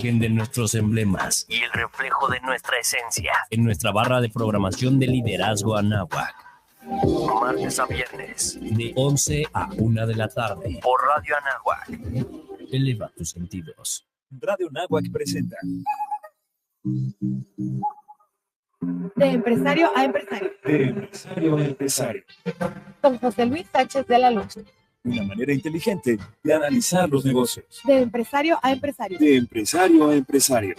imagen de nuestros emblemas y el reflejo de nuestra esencia en nuestra barra de programación de Liderazgo Anáhuac. Martes a viernes, de 11 a 1 de la tarde, por Radio Anáhuac. Eleva tus sentidos. Radio Anáhuac presenta De empresario a empresario. De empresario a empresario. Con José Luis Sánchez de la Luz. Una manera inteligente de analizar los negocios. De empresario a empresario. De empresario a empresario.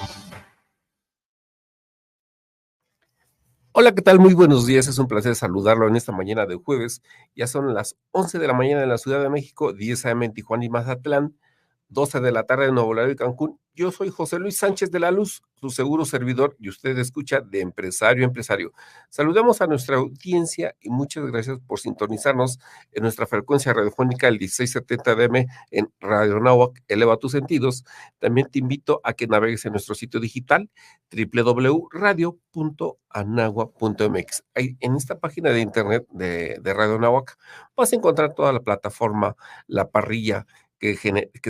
Hola, ¿qué tal? Muy buenos días, es un placer saludarlo en esta mañana de jueves. Ya son las 11 de la mañana en la Ciudad de México, 10 a.m. en Tijuana y Mazatlán, 12 de la tarde en Nuevo Laredo y Cancún. Yo soy José Luis Sánchez de la Luz, su seguro servidor, y usted escucha De Empresario a Empresario. Saludamos a nuestra audiencia y muchas gracias por sintonizarnos en nuestra frecuencia radiofónica el 1670 DM en Radio Anáhuac, Eleva tus sentidos. También te invito a que navegues en nuestro sitio digital www.radio.anáhuac.mx. Ahí, en esta página de internet de Radio Anáhuac vas a encontrar toda la plataforma, la parrilla que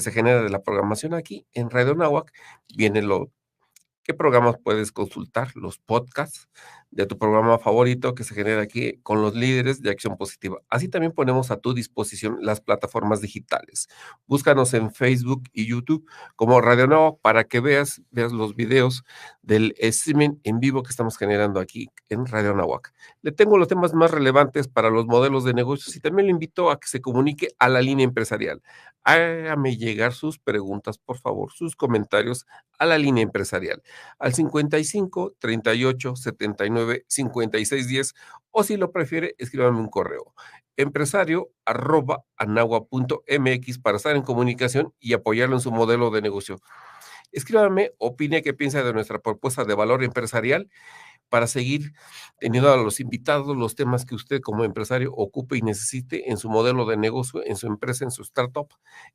se genera de la programación aquí en Radio Anáhuac. Viene qué programas puedes consultar, los podcasts de tu programa favorito que se genera aquí con los líderes de acción positiva. Así también ponemos a tu disposición las plataformas digitales. Búscanos en Facebook y YouTube como Radio Anáhuac para que veas los videos del streaming en vivo que estamos generando aquí en Radio Anáhuac. Le tengo los temas más relevantes para los modelos de negocios y también le invito a que se comunique a la línea empresarial. Hágame llegar sus preguntas, por favor, sus comentarios a la línea empresarial al 55 38 79 56 10, o si lo prefiere, escríbame un correo empresario@anáhuac.mx para estar en comunicación y apoyarlo en su modelo de negocio. Escríbame, opine qué piensa de nuestra propuesta de valor empresarial para seguir teniendo a los invitados los temas que usted como empresario ocupe y necesite en su modelo de negocio, en su empresa, en su startup,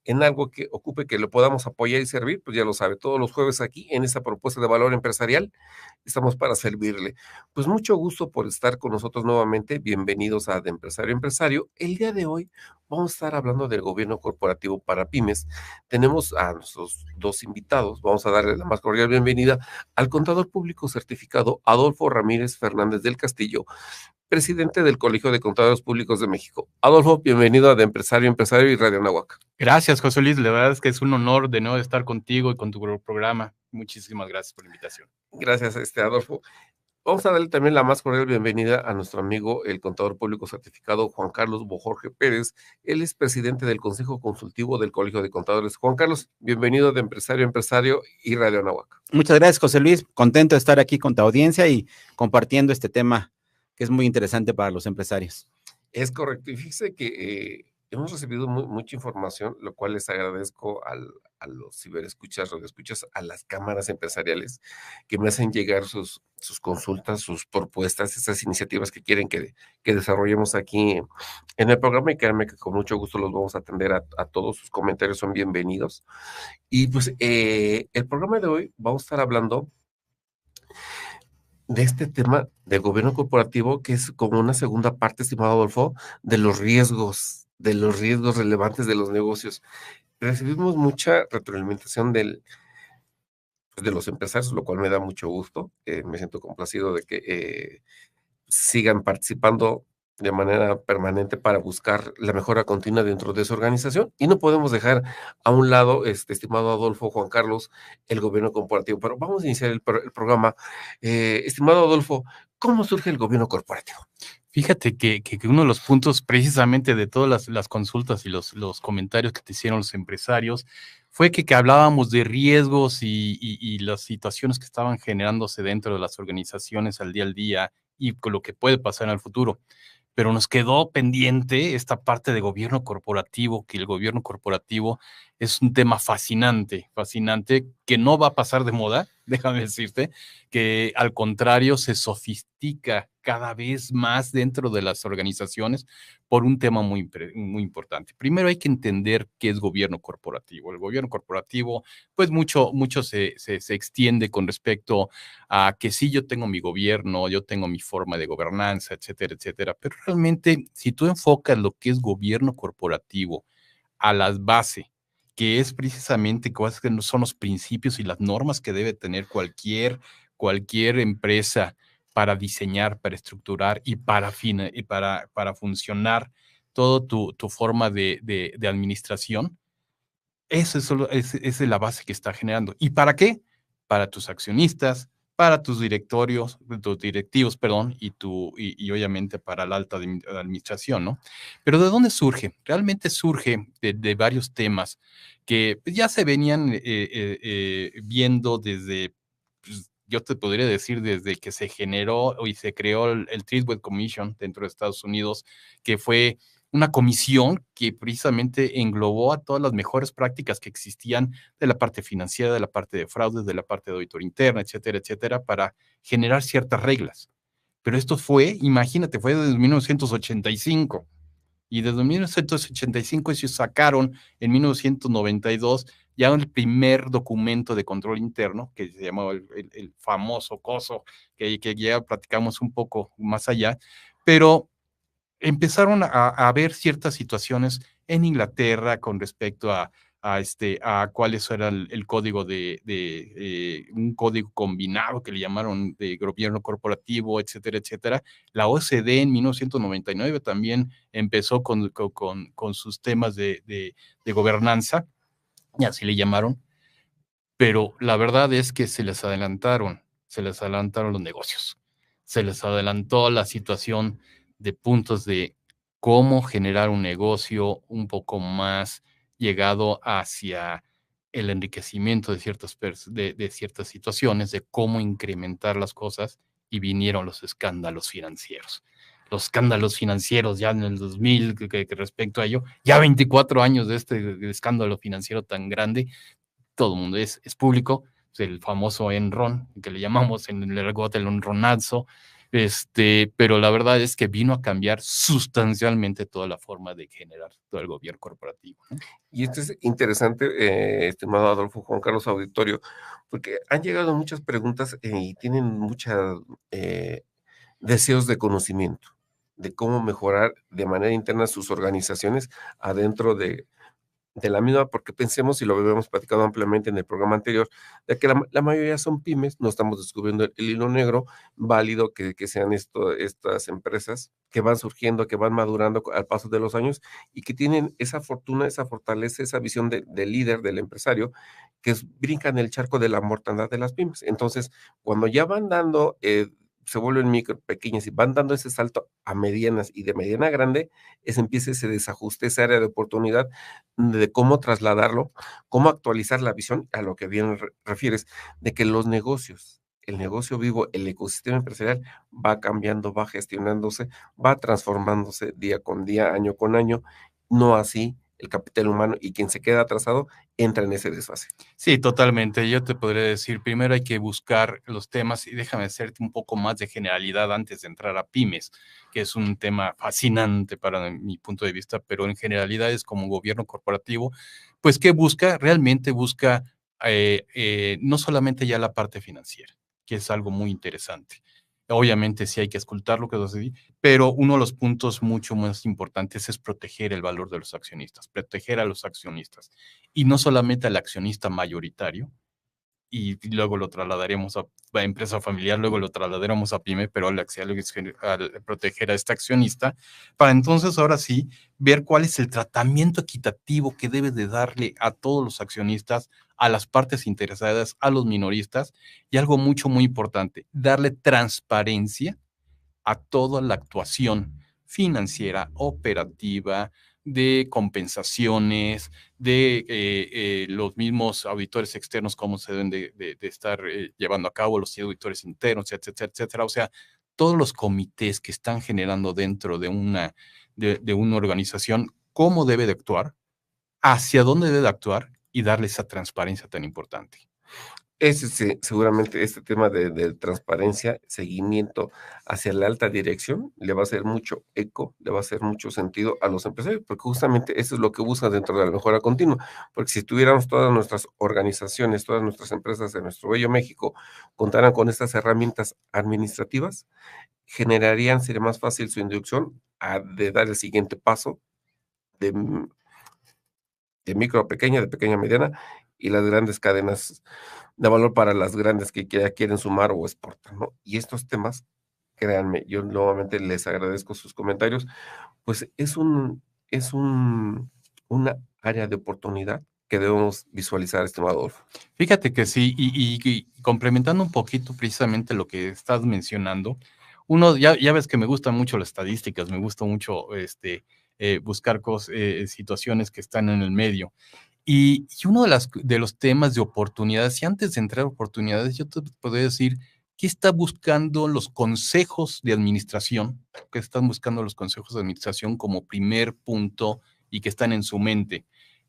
en algo que ocupe que le podamos apoyar y servir. Pues ya lo sabe, todos los jueves aquí en esta propuesta de valor empresarial estamos para servirle. Pues mucho gusto por estar con nosotros nuevamente. Bienvenidos a De Empresario a Empresario. El día de hoy vamos a estar hablando del gobierno corporativo para pymes. Tenemos a nuestros dos invitados. Vamos a darle la más cordial bienvenida al contador público certificado Adolfo Ramírez Fernández del Castillo, presidente del Colegio de Contadores Públicos de México. Adolfo, bienvenido a De Empresario a Empresario y Radio Anáhuac. Gracias, José Luis. La verdad es que es un honor de nuevo estar contigo y con tu programa. Muchísimas gracias por la invitación. Gracias, Adolfo. Vamos a darle también la más cordial bienvenida a nuestro amigo, el contador público certificado Juan Carlos Bojorge Pérez. Él es presidente del Consejo Consultivo del Colegio de Contadores. Juan Carlos, bienvenido de Empresario a Empresario y Radio Anáhuac. Muchas gracias, José Luis. Contento de estar aquí con tu audiencia y compartiendo este tema que es muy interesante para los empresarios. Es correcto. Y fíjese que hemos recibido mucha información, lo cual les agradezco a los ciberescuchas, radioescuchas, a las cámaras empresariales que me hacen llegar sus consultas, sus propuestas, esas iniciativas que quieren que desarrollemos aquí en el programa, y créanme que con mucho gusto los vamos a atender a todos. Sus comentarios son bienvenidos. Y pues el programa de hoy vamos a estar hablando de este tema del gobierno corporativo, que es como una segunda parte, estimado Adolfo, de los riesgos relevantes de los negocios. Recibimos mucha retroalimentación de los empresarios, lo cual me da mucho gusto. Me siento complacido de que sigan participando de manera permanente para buscar la mejora continua dentro de su organización, y no podemos dejar a un lado, estimado Adolfo, Juan Carlos, el gobierno corporativo. Pero vamos a iniciar el programa. Estimado Adolfo, ¿cómo surge el gobierno corporativo? Fíjate que uno de los puntos precisamente de todas las consultas y los comentarios que te hicieron los empresarios fue que hablábamos de riesgos y las situaciones que estaban generándose dentro de las organizaciones al día y con lo que puede pasar en el futuro. Pero nos quedó pendiente esta parte de gobierno corporativo, que el gobierno corporativo es un tema fascinante, que no va a pasar de moda, déjame decirte, que al contrario se sofistica cada vez más dentro de las organizaciones por un tema muy importante. Primero hay que entender qué es gobierno corporativo. El gobierno corporativo, pues mucho se extiende con respecto a que sí, yo tengo mi gobierno, yo tengo mi forma de gobernanza, etcétera, etcétera. Pero realmente, si tú enfocas lo que es gobierno corporativo a las bases, que es precisamente cuáles son los principios y las normas que debe tener cualquier empresa para diseñar, para estructurar y para funcionar toda tu forma de administración. Esa es la base que está generando. ¿Y para qué? Para tus accionistas, para tus directivos, perdón, y obviamente para la alta administración, ¿no? Pero ¿de dónde surge? Realmente surge de varios temas que ya se venían viendo desde, pues, yo te podría decir, desde que se generó y se creó el Treatwell Commission dentro de Estados Unidos, que fue una comisión que precisamente englobó a todas las mejores prácticas que existían de la parte financiera, de la parte de fraudes, de la parte de auditoría interna, etcétera, etcétera, para generar ciertas reglas. Pero esto fue, imagínate, fue desde 1985. Y desde 1985 ellos sacaron en 1992 ya el primer documento de control interno, que se llamaba el famoso COSO, que ya platicamos un poco más allá, pero empezaron a ver ciertas situaciones en Inglaterra con respecto a cuáles era el código un código combinado que le llamaron de gobierno corporativo, etcétera, etcétera. La OCDE en 1999 también empezó con sus temas de gobernanza, y así le llamaron, pero la verdad es que se les adelantaron los negocios, se les adelantó la situación de puntos de cómo generar un negocio un poco más llegado hacia el enriquecimiento de ciertas situaciones, de cómo incrementar las cosas, y vinieron los escándalos financieros. Los escándalos financieros ya en el 2000, que respecto a ello, ya 24 años de este escándalo financiero tan grande, todo el mundo es público, el famoso Enron, que le llamamos en el argot el enronazo, pero la verdad es que vino a cambiar sustancialmente toda la forma de generar todo el gobierno corporativo, ¿no? Y esto es interesante, estimado Adolfo, Juan Carlos Auditorio, porque han llegado muchas preguntas y tienen muchos deseos de conocimiento, de cómo mejorar de manera interna sus organizaciones adentro de la misma, porque pensemos, y lo habíamos platicado ampliamente en el programa anterior, de que la mayoría son pymes, no estamos descubriendo el hilo negro, válido que sean estas empresas que van surgiendo, que van madurando al paso de los años y que tienen esa fortuna, esa fortaleza, esa visión de líder, del empresario, que brincan el charco de la mortandad de las pymes. Entonces, cuando ya van dando se vuelven micro, pequeñas y van dando ese salto a medianas y de mediana a grande, empieza ese desajuste, esa área de oportunidad de cómo trasladarlo, cómo actualizar la visión a lo que bien refieres, de que los negocios, el negocio vivo, el ecosistema empresarial va cambiando, va gestionándose, va transformándose día con día, año con año, no así el capital humano, y quien se queda atrasado entra en ese desfase. Sí, totalmente. Yo te podría decir, primero hay que buscar los temas, y déjame hacerte un poco más de generalidad antes de entrar a pymes, que es un tema fascinante para mi punto de vista, pero en generalidades como gobierno corporativo, pues ¿qué busca? Realmente busca no solamente ya la parte financiera, que es algo muy interesante. Obviamente sí hay que escultarlo, que es así, pero uno de los puntos mucho más importantes es proteger el valor de los accionistas, proteger a los accionistas, y no solamente al accionista mayoritario, y luego lo trasladaremos a empresa familiar, luego lo trasladaremos a pyme, pero al proteger a este accionista, para entonces ahora sí ver cuál es el tratamiento equitativo que debe de darle a todos los accionistas, a las partes interesadas, a los minoristas, y algo muy importante, darle transparencia a toda la actuación financiera, operativa, de compensaciones, de los mismos auditores externos, cómo se deben de estar llevando a cabo, los auditores internos, etcétera, etcétera. O sea, todos los comités que están generando dentro de una organización, cómo debe de actuar, hacia dónde debe de actuar, y darle esa transparencia tan importante. Seguramente este tema de transparencia, seguimiento hacia la alta dirección, le va a hacer mucho eco, le va a hacer mucho sentido a los empresarios, porque justamente eso es lo que busca dentro de la mejora continua, porque si tuviéramos todas nuestras organizaciones, todas nuestras empresas de nuestro bello México, contaran con estas herramientas administrativas, sería más fácil su inducción de dar el siguiente paso, de de micro a pequeña, de pequeña a mediana, y las grandes cadenas de valor para las grandes que ya quieren sumar o exportar, ¿no? Y estos temas, créanme, yo nuevamente les agradezco sus comentarios, pues una área de oportunidad que debemos visualizar, estimado Adolfo. Fíjate que sí, y complementando un poquito precisamente lo que estás mencionando, ya ves que me gustan mucho las estadísticas, me gusta mucho buscar situaciones que están en el medio. Y uno de los temas de oportunidades, y antes de entrar a oportunidades, yo te podría decir, ¿qué está buscando los consejos de administración? ¿Qué están buscando los consejos de administración como primer punto y que están en su mente?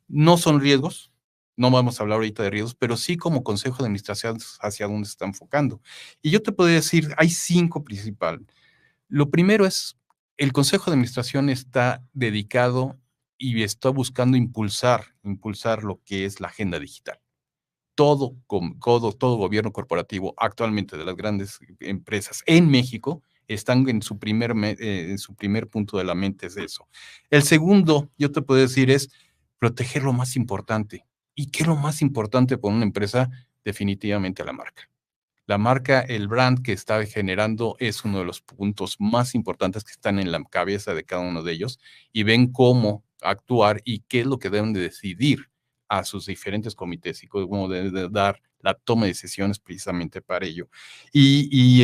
No son riesgos, no vamos a hablar ahorita de riesgos, pero sí como consejo de administración hacia dónde se está enfocando. Y yo te podría decir, hay 5 principales. Lo primero es, el consejo de administración está dedicado y está buscando impulsar lo que es la agenda digital. Todo gobierno corporativo actualmente de las grandes empresas en México están en su primer punto de la mente es eso. El segundo, yo te puedo decir, es proteger lo más importante. ¿Y qué es lo más importante para una empresa? Definitivamente la marca. La marca, el brand que está generando es uno de los puntos más importantes que están en la cabeza de cada uno de ellos y ven cómo actuar y qué es lo que deben de decidir a sus diferentes comités y cómo deben de dar la toma de decisiones precisamente para ello. Y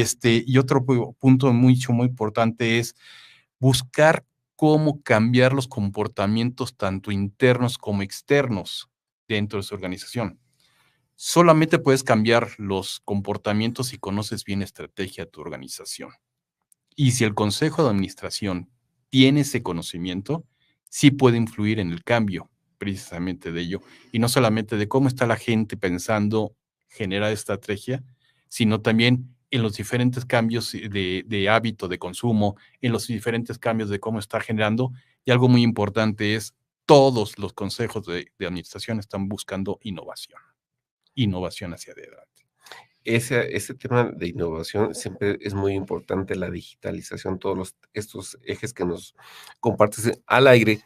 otro punto muy importante es buscar cómo cambiar los comportamientos tanto internos como externos dentro de su organización. Solamente puedes cambiar los comportamientos si conoces bien la estrategia de tu organización. Y si el consejo de administración tiene ese conocimiento, sí puede influir en el cambio precisamente de ello. Y no solamente de cómo está la gente pensando generar estrategia, sino también en los diferentes cambios de hábito de consumo, en los diferentes cambios de cómo está generando. Y algo muy importante es, todos los consejos de administración están buscando innovación hacia adelante. Ese tema de innovación siempre es muy importante, la digitalización, estos ejes que nos compartes al aire,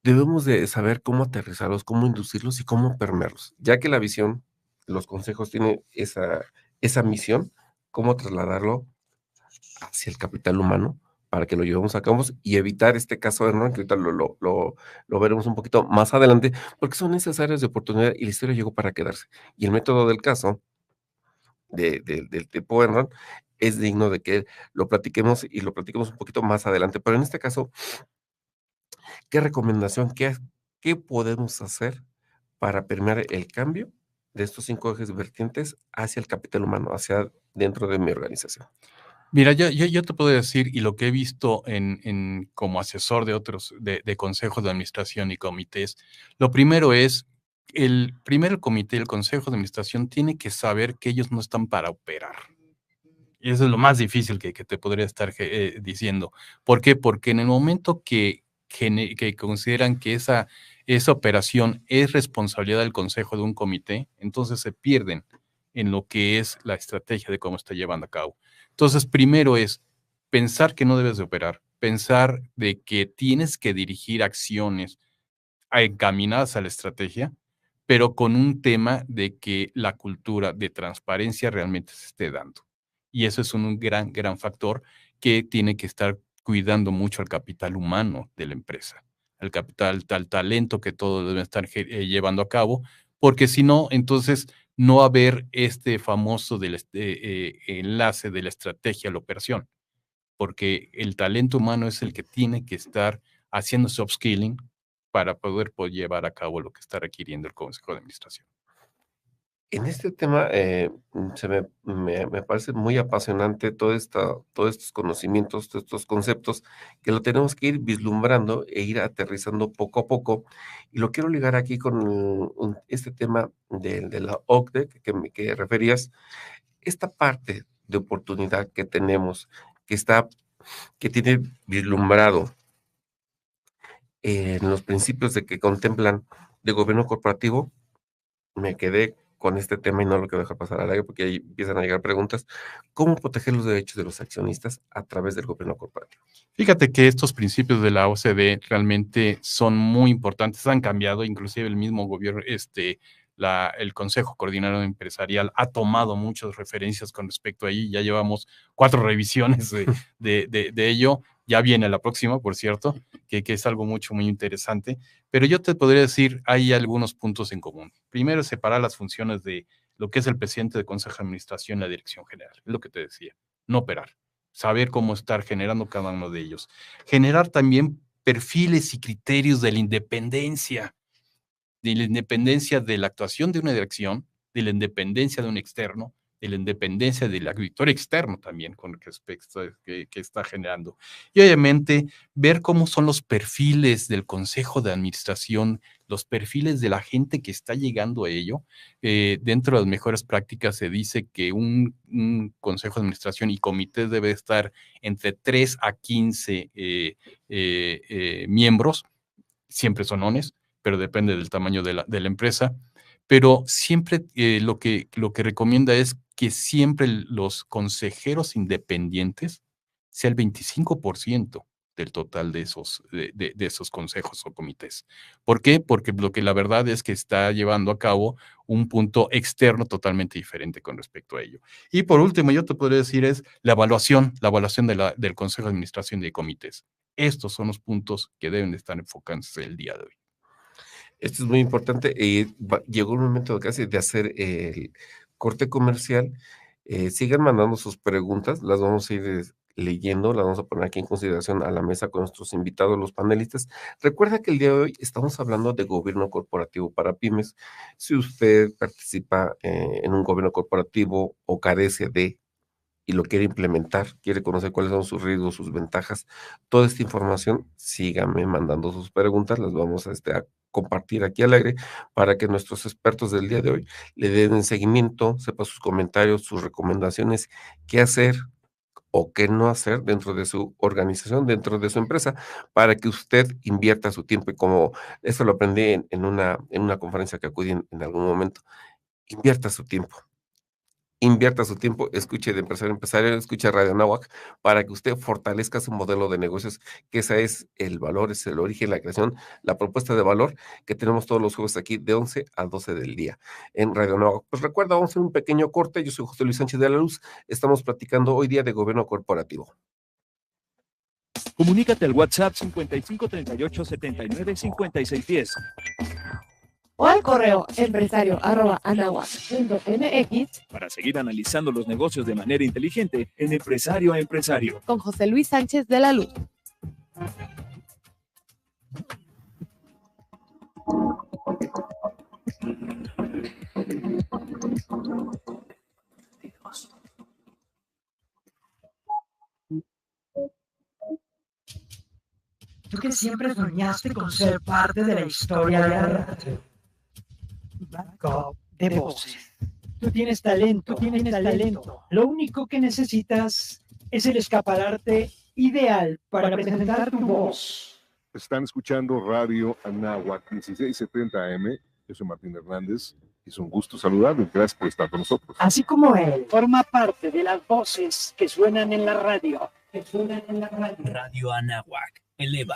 debemos de saber cómo aterrizarlos, cómo inducirlos y cómo permearlos, ya que la visión, los consejos tienen esa misión, cómo trasladarlo hacia el capital humano para que lo llevemos a cabo y evitar este caso de error, que ahorita lo veremos un poquito más adelante, porque son necesarias de oportunidad y la historia llegó para quedarse. Y el método del caso del tipo Enron es digno de que lo platiquemos y lo platiquemos un poquito más adelante. Pero en este caso, ¿qué recomendación, qué podemos hacer para permear el cambio de estos 5 ejes vertientes hacia el capital humano, hacia dentro de mi organización? Mira, yo te puedo decir, y lo que he visto como asesor de otros, de consejos de administración y comités, lo primero es, el comité, el consejo de administración tiene que saber que ellos no están para operar. Y eso es lo más difícil que te podría estar diciendo. ¿Por qué? Porque en el momento que consideran que esa operación es responsabilidad del consejo de un comité, entonces se pierden en lo que es la estrategia de cómo está llevando a cabo. Entonces, primero es pensar que no debes de operar, pensar de que tienes que dirigir acciones encaminadas a la estrategia, pero con un tema de que la cultura de transparencia realmente se esté dando. Y eso es un gran, gran factor que tiene que estar cuidando mucho al capital humano de la empresa, al capital, al talento que todos deben estar llevando a cabo, porque si no, entonces no va a haber este famoso enlace de la estrategia a la operación, porque el talento humano es el que tiene que estar haciendo su upskilling para poder llevar a cabo lo que está requiriendo el Consejo de Administración. En este tema, me parece muy apasionante todos estos conocimientos, todos estos conceptos, que lo tenemos que ir vislumbrando e ir aterrizando poco a poco. Y lo quiero ligar aquí con este tema de la OCDE que referías, esta parte de oportunidad que tenemos, que tiene vislumbrado en los principios de que contemplan de gobierno corporativo, me quedé con este tema y no lo quiero dejar pasar al aire porque ahí empiezan a llegar preguntas. ¿Cómo proteger los derechos de los accionistas a través del gobierno corporativo? Fíjate que estos principios de la OCDE realmente son muy importantes, han cambiado, inclusive el mismo gobierno, el Consejo Coordinador Empresarial ha tomado muchas referencias con respecto a ello, ya llevamos 4 revisiones de ello, ya viene la próxima, por cierto, que es algo muy interesante, pero yo te podría decir, hay algunos puntos en común. Primero, separar las funciones de lo que es el presidente del Consejo de Administración y la Dirección General, es lo que te decía, no operar. Saber cómo estar generando cada uno de ellos. Generar también perfiles y criterios de la independencia de la actuación de una dirección, de la independencia de un externo, de la independencia del auditor externo también con respecto que está generando. Y obviamente ver cómo son los perfiles del consejo de administración, los perfiles de la gente que está llegando a ello. Dentro de las mejores prácticas se dice que un consejo de administración y comité debe estar entre 3 a 15 miembros, siempre son ones, pero depende del tamaño de la empresa. Pero siempre lo que recomienda es que siempre los consejeros independientes sea el 25% del total de esos consejos o comités. ¿Por qué? Porque lo que la verdad es que está llevando a cabo un punto externo totalmente diferente con respecto a ello. Y por último, yo te podría decir es la evaluación del Consejo de Administración de comités. Estos son los puntos que deben de estar enfocándose el día de hoy. Esto es muy importante. Llegó el momento casi de hacer el corte comercial. Sigan mandando sus preguntas, las vamos a ir leyendo, las vamos a poner aquí en consideración a la mesa con nuestros invitados, los panelistas. Recuerda que el día de hoy estamos hablando de gobierno corporativo para pymes. Si usted participa en un gobierno corporativo o carece de y lo quiere implementar, quiere conocer cuáles son sus riesgos, sus ventajas, toda esta información, síganme mandando sus preguntas, las vamos a compartir aquí al aire para que nuestros expertos del día de hoy le den seguimiento, sepa sus comentarios, sus recomendaciones, qué hacer o qué no hacer dentro de su organización, dentro de su empresa, para que usted invierta su tiempo. Y como eso lo aprendí en una conferencia que acudí en algún momento, invierta su tiempo. Invierta su tiempo, escuche de empresario a empresario, escuche Radio Anáhuac, para que usted fortalezca su modelo de negocios, que ese es el valor, es el origen, la creación, la propuesta de valor que tenemos todos los jueves aquí de 11 a 12 del día en Radio Anáhuac. Pues recuerda, vamos a hacer un pequeño corte. Yo soy José Luis Sánchez de la Luz. Estamos platicando hoy día de gobierno corporativo. Comunícate al WhatsApp 5538-795610. O al correo empresario@anahuac.mx Para seguir analizando los negocios de manera inteligente en Empresario a Empresario. con José Luis Sánchez de la Luz. Tú que siempre soñaste con ser parte de la historia de la radio. Backup de voces. Tú tienes talento, Lo único que necesitas es el escaparate ideal para presentar tu voz. Están escuchando Radio Anáhuac 1670 AM. Yo soy Martín Hernández. Es un gusto saludarles. Gracias por estar con nosotros. Así como él, forma parte de las voces que suenan en la radio. Radio Anáhuac. Eleva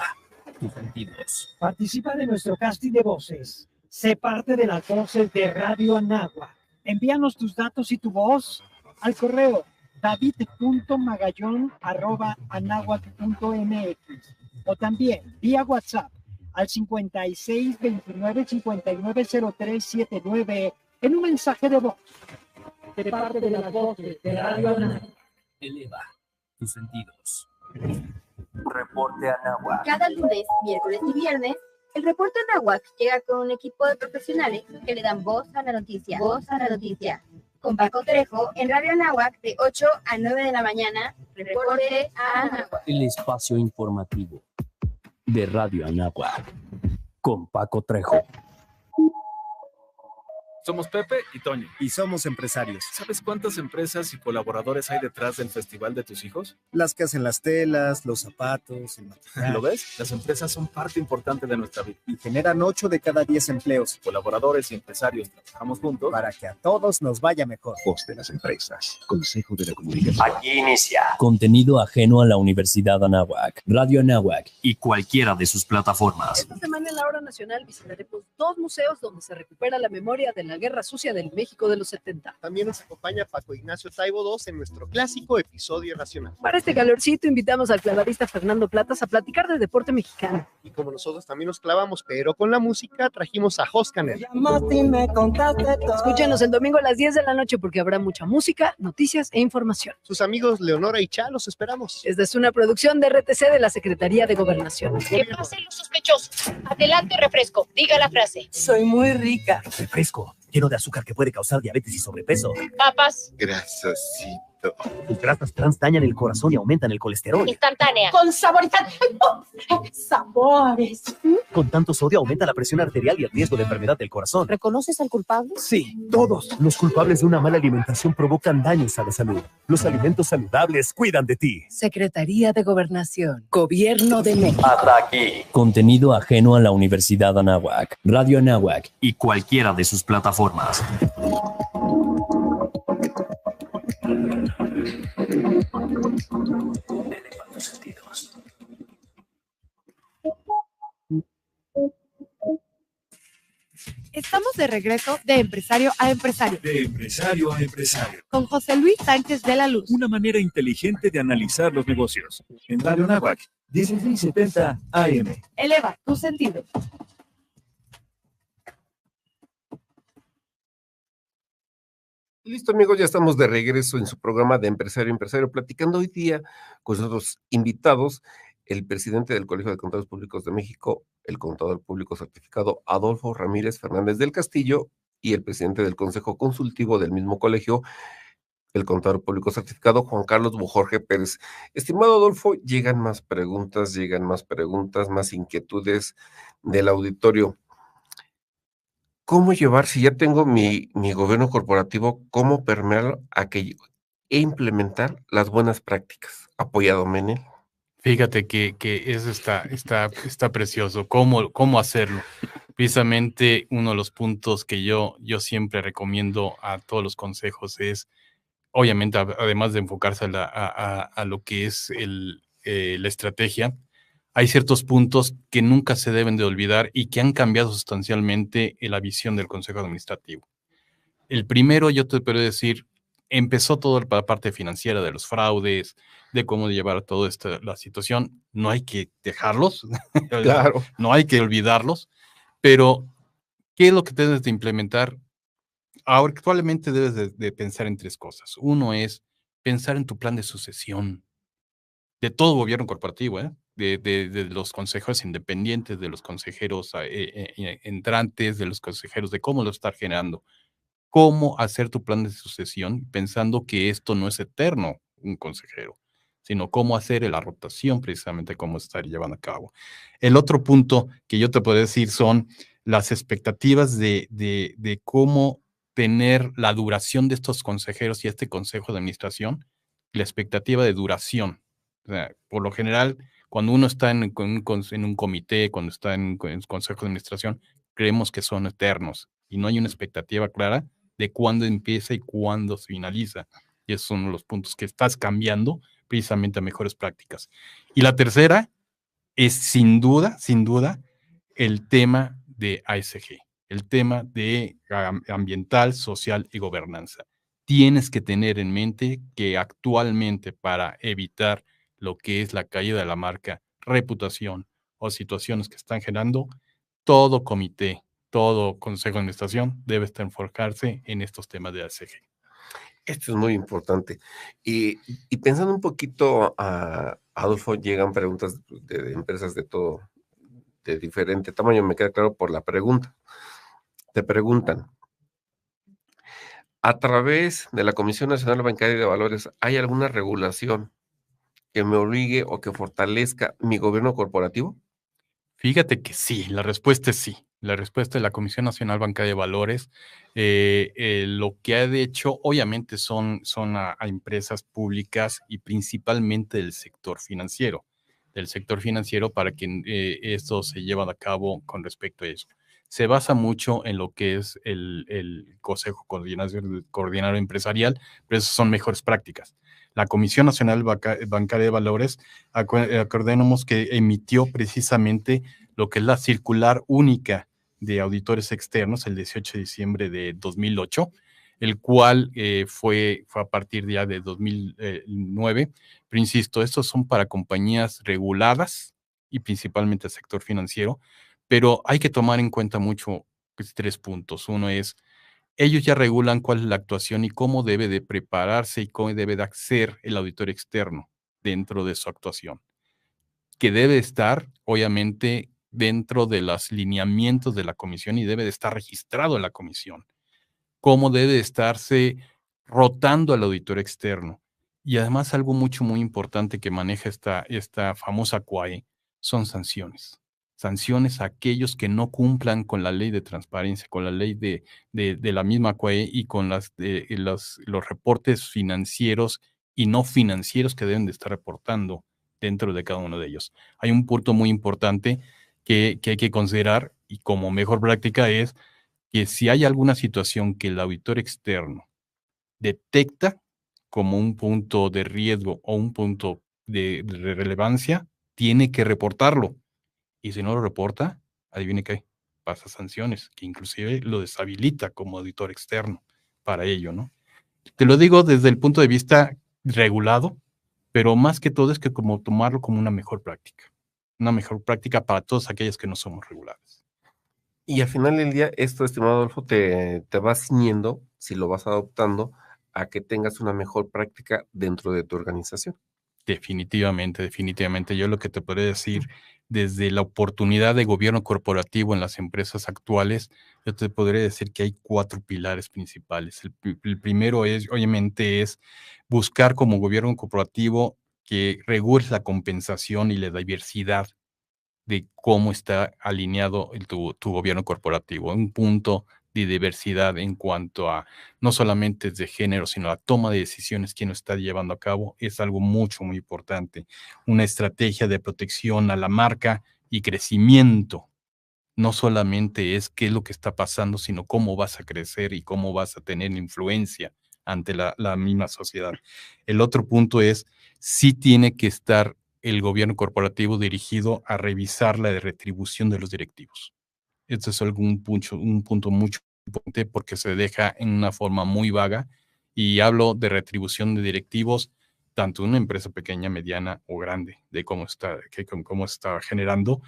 tus sentidos. Participa de nuestro casting de voces. Sé parte de las voces de Radio Anáhuac. Envíanos tus datos y tu voz al correo david.magallon@anahuac.mx o también vía WhatsApp al 5629-590379 en un mensaje de voz. Sé parte de las voces de Radio Anáhuac. Eleva tus sentidos. Reporte Anáhuac. Cada lunes, miércoles y viernes, el Reporte Anáhuac llega con un equipo de profesionales que le dan voz a la noticia. Con Paco Trejo en Radio Anáhuac de 8 a 9 de la mañana. Reporte Anáhuac. El espacio informativo de Radio Anáhuac con Paco Trejo. Somos Pepe y Toño. Y somos empresarios. ¿Sabes cuántas empresas y colaboradores hay detrás del festival de tus hijos? Las que hacen las telas, los zapatos, el material. ¿Lo ves? Las empresas son parte importante de nuestra vida. Y generan 8 de cada 10 empleos. Colaboradores y empresarios trabajamos juntos para que a todos nos vaya mejor. Voz de las empresas. Consejo de la Comunicación. Aquí inicia contenido ajeno a la Universidad Anáhuac, Radio Anáhuac y cualquiera de sus plataformas. Esta semana en la Hora Nacional visitaremos 2 museos donde se recupera la memoria de la Guerra Sucia del México de los 70. También nos acompaña Paco Ignacio Taibo II en nuestro clásico episodio nacional. Para este calorcito invitamos al clavadista Fernando Platas a platicar de deporte mexicano. Y como nosotros también nos clavamos, pero con la música, trajimos a Jos Canel. Escúchenos el domingo a las 10 de la noche porque habrá mucha música, noticias e información. Sus amigos Leonora y Cha los esperamos. Esta es una producción de RTC de la Secretaría de Gobernación. Que pasen los sospechosos. Adelante, refresco. Diga la frase. Soy muy rica. Refresco, lleno de azúcar que puede causar diabetes y sobrepeso. Papas. Grasosito. Tus grasas trans dañan el corazón y aumentan el colesterol. Instantánea. Con saborizante. Sabores. Con tanto sodio aumenta la presión arterial y el riesgo de enfermedad del corazón. ¿Reconoces al culpable? Sí, todos. Los culpables de una mala alimentación provocan daños a la salud. Los alimentos saludables cuidan de ti. Secretaría de Gobernación. Gobierno de México. Hasta aquí. Contenido ajeno a la Universidad Anáhuac, Radio Anáhuac y cualquiera de sus plataformas. Eleva tus sentidos. Estamos de regreso de empresario a empresario. De empresario a empresario. Con José Luis Sánchez de la Luz. Una manera inteligente de analizar los negocios. En Radio Anáhuac, 1670 AM. Eleva tus sentidos. Listo, amigos, ya estamos de regreso en su programa de Empresario a Empresario, platicando hoy día con nuestros invitados, el presidente del Colegio de Contadores Públicos de México, el contador público certificado Adolfo Ramírez Fernández del Castillo, y el presidente del Consejo Consultivo del mismo colegio, el contador público certificado Juan Carlos Bujorge Pérez. Estimado Adolfo, llegan más preguntas, más inquietudes del auditorio. ¿Cómo llevar, si ya tengo mi gobierno corporativo, cómo permear aquello e implementar las buenas prácticas? Apoyado, Menel. Fíjate que eso está precioso. ¿Cómo hacerlo? Precisamente uno de los puntos que yo siempre recomiendo a todos los consejos es, obviamente, además de enfocarse a lo que es la estrategia, hay ciertos puntos que nunca se deben de olvidar y que han cambiado sustancialmente la visión del Consejo Administrativo. El primero, yo te puedo decir, empezó toda la parte financiera de los fraudes, de cómo llevar toda la situación. No hay que dejarlos, claro. No hay que olvidarlos, pero ¿qué es lo que debes de implementar? Ahora, actualmente debes de pensar en 3 cosas. Uno es pensar en tu plan de sucesión de todo gobierno corporativo, de los consejeros independientes, de los consejeros entrantes, de los consejeros, de cómo lo estar generando. Cómo hacer tu plan de sucesión pensando que esto no es eterno, un consejero, sino cómo hacer la rotación, precisamente cómo estar llevando a cabo. El otro punto que yo te puedo decir son las expectativas de cómo tener la duración de estos consejeros y este consejo de administración, la expectativa de duración. O sea, por lo general, cuando uno está en un comité, cuando está en consejo de administración, creemos que son eternos y no hay una expectativa clara de cuándo empieza y cuándo se finaliza. Y esos son los puntos que estás cambiando precisamente a mejores prácticas. Y la tercera es sin duda, el tema de ASG, el tema de ambiental, social y gobernanza. Tienes que tener en mente que actualmente para evitar lo que es la caída de la marca, reputación o situaciones que están generando, todo comité, todo consejo de administración debe estar enfocarse en estos temas de ASG. Esto es muy importante. Y pensando un poquito, Adolfo, llegan preguntas de empresas de todo, de diferente tamaño, me queda claro por la pregunta. Te preguntan, ¿a través de la Comisión Nacional Bancaria de Valores hay alguna regulación que me obligue o que fortalezca mi gobierno corporativo? Fíjate que sí, la respuesta es sí. La respuesta de la Comisión Nacional Bancaria de Valores, lo que ha hecho, obviamente son a empresas públicas y principalmente del sector financiero para que esto se lleve a cabo con respecto a eso. Se basa mucho en lo que es el Consejo Coordinador Empresarial, pero esas son mejores prácticas. La Comisión Nacional Bancaria de Valores, acordémonos que emitió precisamente lo que es la circular única de auditores externos el 18 de diciembre de 2008, el cual fue a partir ya de 2009. Pero insisto, estos son para compañías reguladas y principalmente el sector financiero, pero hay que tomar en cuenta mucho pues, 3 puntos. Uno es, ellos ya regulan cuál es la actuación y cómo debe de prepararse y cómo debe de hacer el auditor externo dentro de su actuación, que debe estar, obviamente, dentro de los lineamientos de la comisión y debe de estar registrado en la comisión. Cómo debe de estarse rotando al auditor externo. Y además algo muy importante que maneja esta famosa CUAE son sanciones. Sanciones a aquellos que no cumplan con la ley de transparencia, con la ley de la misma CUAE y con los reportes financieros y no financieros que deben de estar reportando dentro de cada uno de ellos. Hay un punto muy importante que hay que considerar y como mejor práctica es que si hay alguna situación que el auditor externo detecta como un punto de riesgo o un punto de relevancia, tiene que reportarlo. Y si no lo reporta, adivine qué, pasa sanciones, que inclusive lo deshabilita como auditor externo para ello, ¿no? Te lo digo desde el punto de vista regulado, pero más que todo es que como tomarlo como una mejor práctica para todos aquellos que no somos regulares. Y al final del día, esto, estimado Adolfo, te va ciñendo, si lo vas adoptando, a que tengas una mejor práctica dentro de tu organización. Definitivamente. Yo lo que te podría decir, desde la oportunidad de gobierno corporativo en las empresas actuales, yo te podría decir que hay 4 pilares principales. El primero es, obviamente, es buscar como gobierno corporativo que regule la compensación y la diversidad de cómo está alineado tu gobierno corporativo. Un punto de diversidad en cuanto a no solamente de género, sino la toma de decisiones que uno está llevando a cabo es algo muy importante. Una estrategia de protección a la marca y crecimiento. No solamente es qué es lo que está pasando, sino cómo vas a crecer y cómo vas a tener influencia ante la misma sociedad. El otro punto es, sí tiene que estar el gobierno corporativo dirigido a revisar la retribución de los directivos. Este es un punto muy importante porque se deja en una forma muy vaga y hablo de retribución de directivos tanto en una empresa pequeña, mediana o grande, de cómo está generando,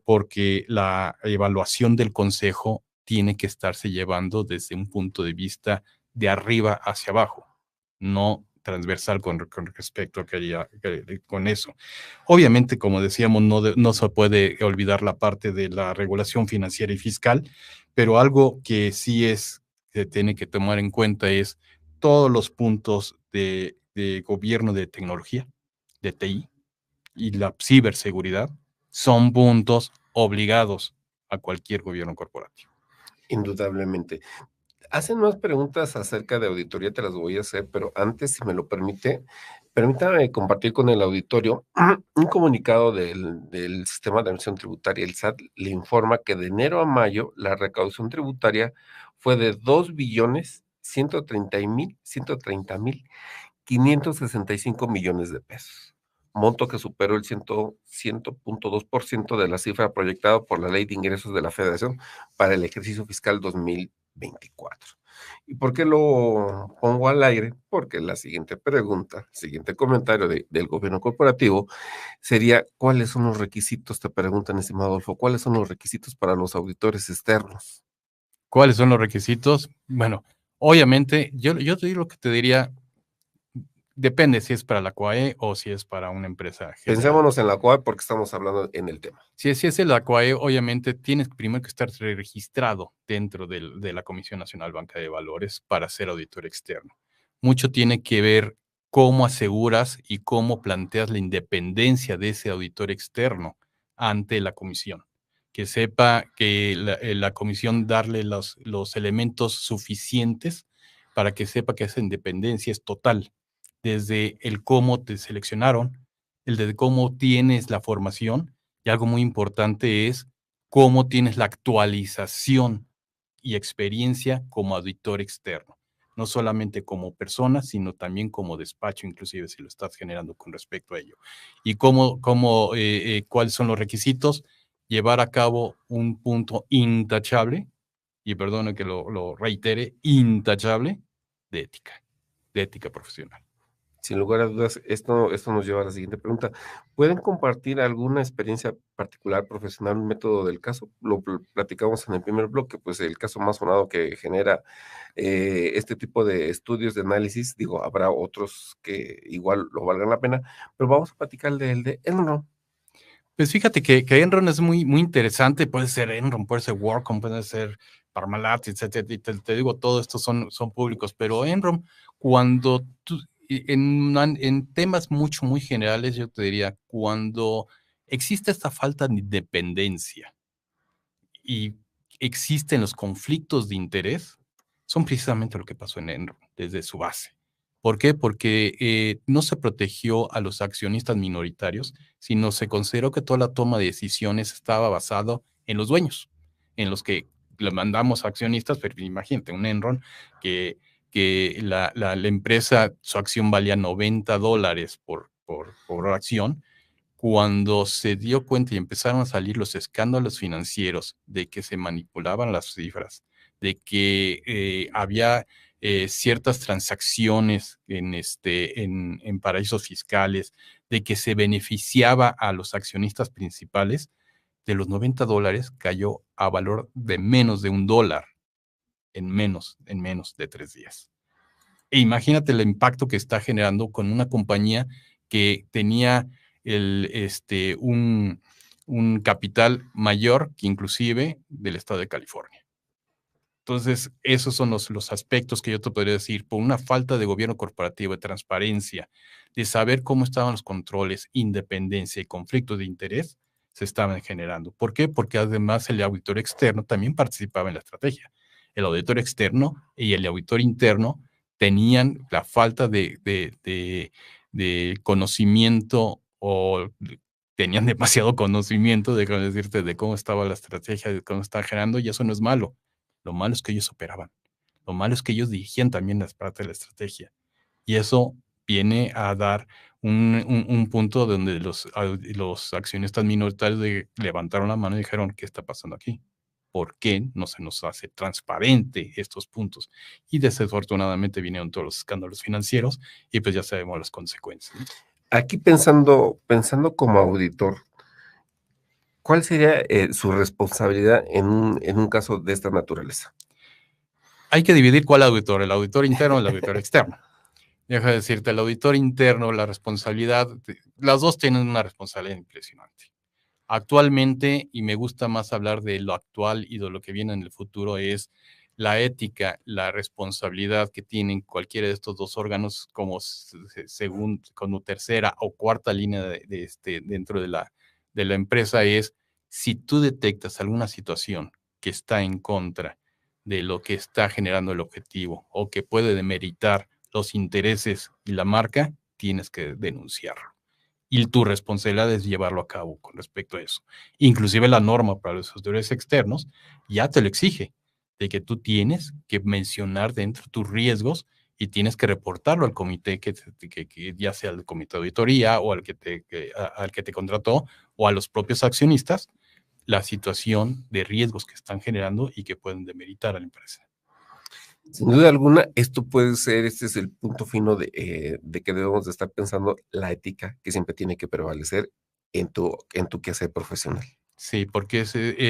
porque la evaluación del consejo tiene que estarse llevando desde un punto de vista de arriba hacia abajo, no transversal con respecto a con eso. Obviamente, como decíamos, no se puede olvidar la parte de la regulación financiera y fiscal, pero algo que sí se tiene que tomar en cuenta es todos los puntos de gobierno de tecnología, de TI, y la ciberseguridad son puntos obligados a cualquier gobierno corporativo. Indudablemente. Hacen más preguntas acerca de auditoría, te las voy a hacer, pero antes, si me lo permite, permítame compartir con el auditorio un comunicado del Sistema de Administración Tributaria. El SAT le informa que de enero a mayo la recaudación tributaria fue de 2.130.565 millones de pesos, monto que superó el 100.2% de la cifra proyectada por la Ley de Ingresos de la Federación para el ejercicio fiscal 2024. ¿Y por qué lo pongo al aire? Porque la siguiente pregunta, el siguiente comentario del gobierno corporativo sería, ¿cuáles son los requisitos? Te preguntan, estimado Adolfo, ¿cuáles son los requisitos para los auditores externos? ¿Cuáles son los requisitos? Bueno, obviamente, yo te digo lo que te diría, depende si es para la CUAE o si es para una empresa general. Pensémonos en la CUAE porque estamos hablando en el tema. Si es en la CUAE, obviamente tienes primero que estar registrado dentro de la Comisión Nacional Bancaria de Valores para ser auditor externo. Mucho tiene que ver cómo aseguras y cómo planteas la independencia de ese auditor externo ante la comisión. que sepa que la comisión darle los elementos suficientes para que sepa que esa independencia es total, desde el cómo te seleccionaron, el de cómo tienes la formación, y algo muy importante es cómo tienes la actualización y experiencia como auditor externo, no solamente como persona, sino también como despacho, inclusive si lo estás generando con respecto a ello. Y cuáles son los requisitos, llevar a cabo un punto intachable, y perdone que lo reitere, intachable, de ética profesional. Sin lugar a dudas, esto nos lleva a la siguiente pregunta. ¿Pueden compartir alguna experiencia particular, profesional, un método del caso? Lo platicamos en el primer bloque, pues el caso más sonado que genera este tipo de estudios de análisis, digo, habrá otros que igual lo valgan la pena, pero vamos a platicar del de Enron. Pues fíjate que Enron es muy, muy interesante, puede ser Enron, puede ser WorldCom, puede ser Parmalat, etcétera, y te digo, todo esto son públicos, pero Enron, cuando tú, en temas muy generales, yo te diría, cuando existe esta falta de independencia y existen los conflictos de interés, son precisamente lo que pasó en Enron desde su base. ¿Por qué? Porque no se protegió a los accionistas minoritarios, sino se consideró que toda la toma de decisiones estaba basado en los dueños, en los que le mandamos accionistas, pero imagínate, un Enron que la empresa, su acción valía $90 por acción. Cuando se dio cuenta y empezaron a salir los escándalos financieros de que se manipulaban las cifras, de que había ciertas transacciones en paraísos fiscales, de que se beneficiaba a los accionistas principales, de los $90 cayó a valor de menos de $1 en menos de 3 días. E imagínate el impacto que está generando con una compañía que tenía un capital mayor que inclusive del estado de California. Entonces, esos son los aspectos que yo te podría decir, por una falta de gobierno corporativo, de transparencia, de saber cómo estaban los controles, independencia y conflictos de interés, se estaban generando. ¿Por qué? Porque además el auditor externo también participaba en la estrategia. El auditor externo y el auditor interno tenían la falta de conocimiento o tenían demasiado conocimiento de cómo estaba la estrategia, de cómo estaba generando, y eso no es malo. Lo malo es que ellos operaban. Lo malo es que ellos dirigían también las partes de la estrategia. Y eso viene a dar un punto donde los accionistas minoritarios levantaron la mano y dijeron, ¿qué está pasando aquí? ¿Por qué no se nos hace transparente estos puntos? Y desafortunadamente vinieron todos los escándalos financieros y pues ya sabemos las consecuencias. Aquí pensando como auditor, ¿cuál sería su responsabilidad en un caso de esta naturaleza? Hay que dividir cuál auditor, el auditor interno o el auditor externo. Deja de decirte, el auditor interno, la responsabilidad, las dos tienen una responsabilidad impresionante. Actualmente, y me gusta más hablar de lo actual y de lo que viene en el futuro, es la ética, la responsabilidad que tienen cualquiera de estos dos órganos como tercera o cuarta línea dentro de la empresa es, si tú detectas alguna situación que está en contra de lo que está generando el objetivo o que puede demeritar los intereses y la marca, tienes que denunciarlo. Y tu responsabilidad es llevarlo a cabo con respecto a eso. Inclusive la norma para los auditores externos ya te lo exige, de que tú tienes que mencionar dentro tus riesgos y tienes que reportarlo al comité, que ya sea el comité de auditoría o al que te contrató o a los propios accionistas, la situación de riesgos que están generando y que pueden demeritar a la empresa. Sin duda alguna, esto puede ser, este es el punto fino de que debemos de estar pensando la ética que siempre tiene que prevalecer en tu quehacer profesional. Sí, porque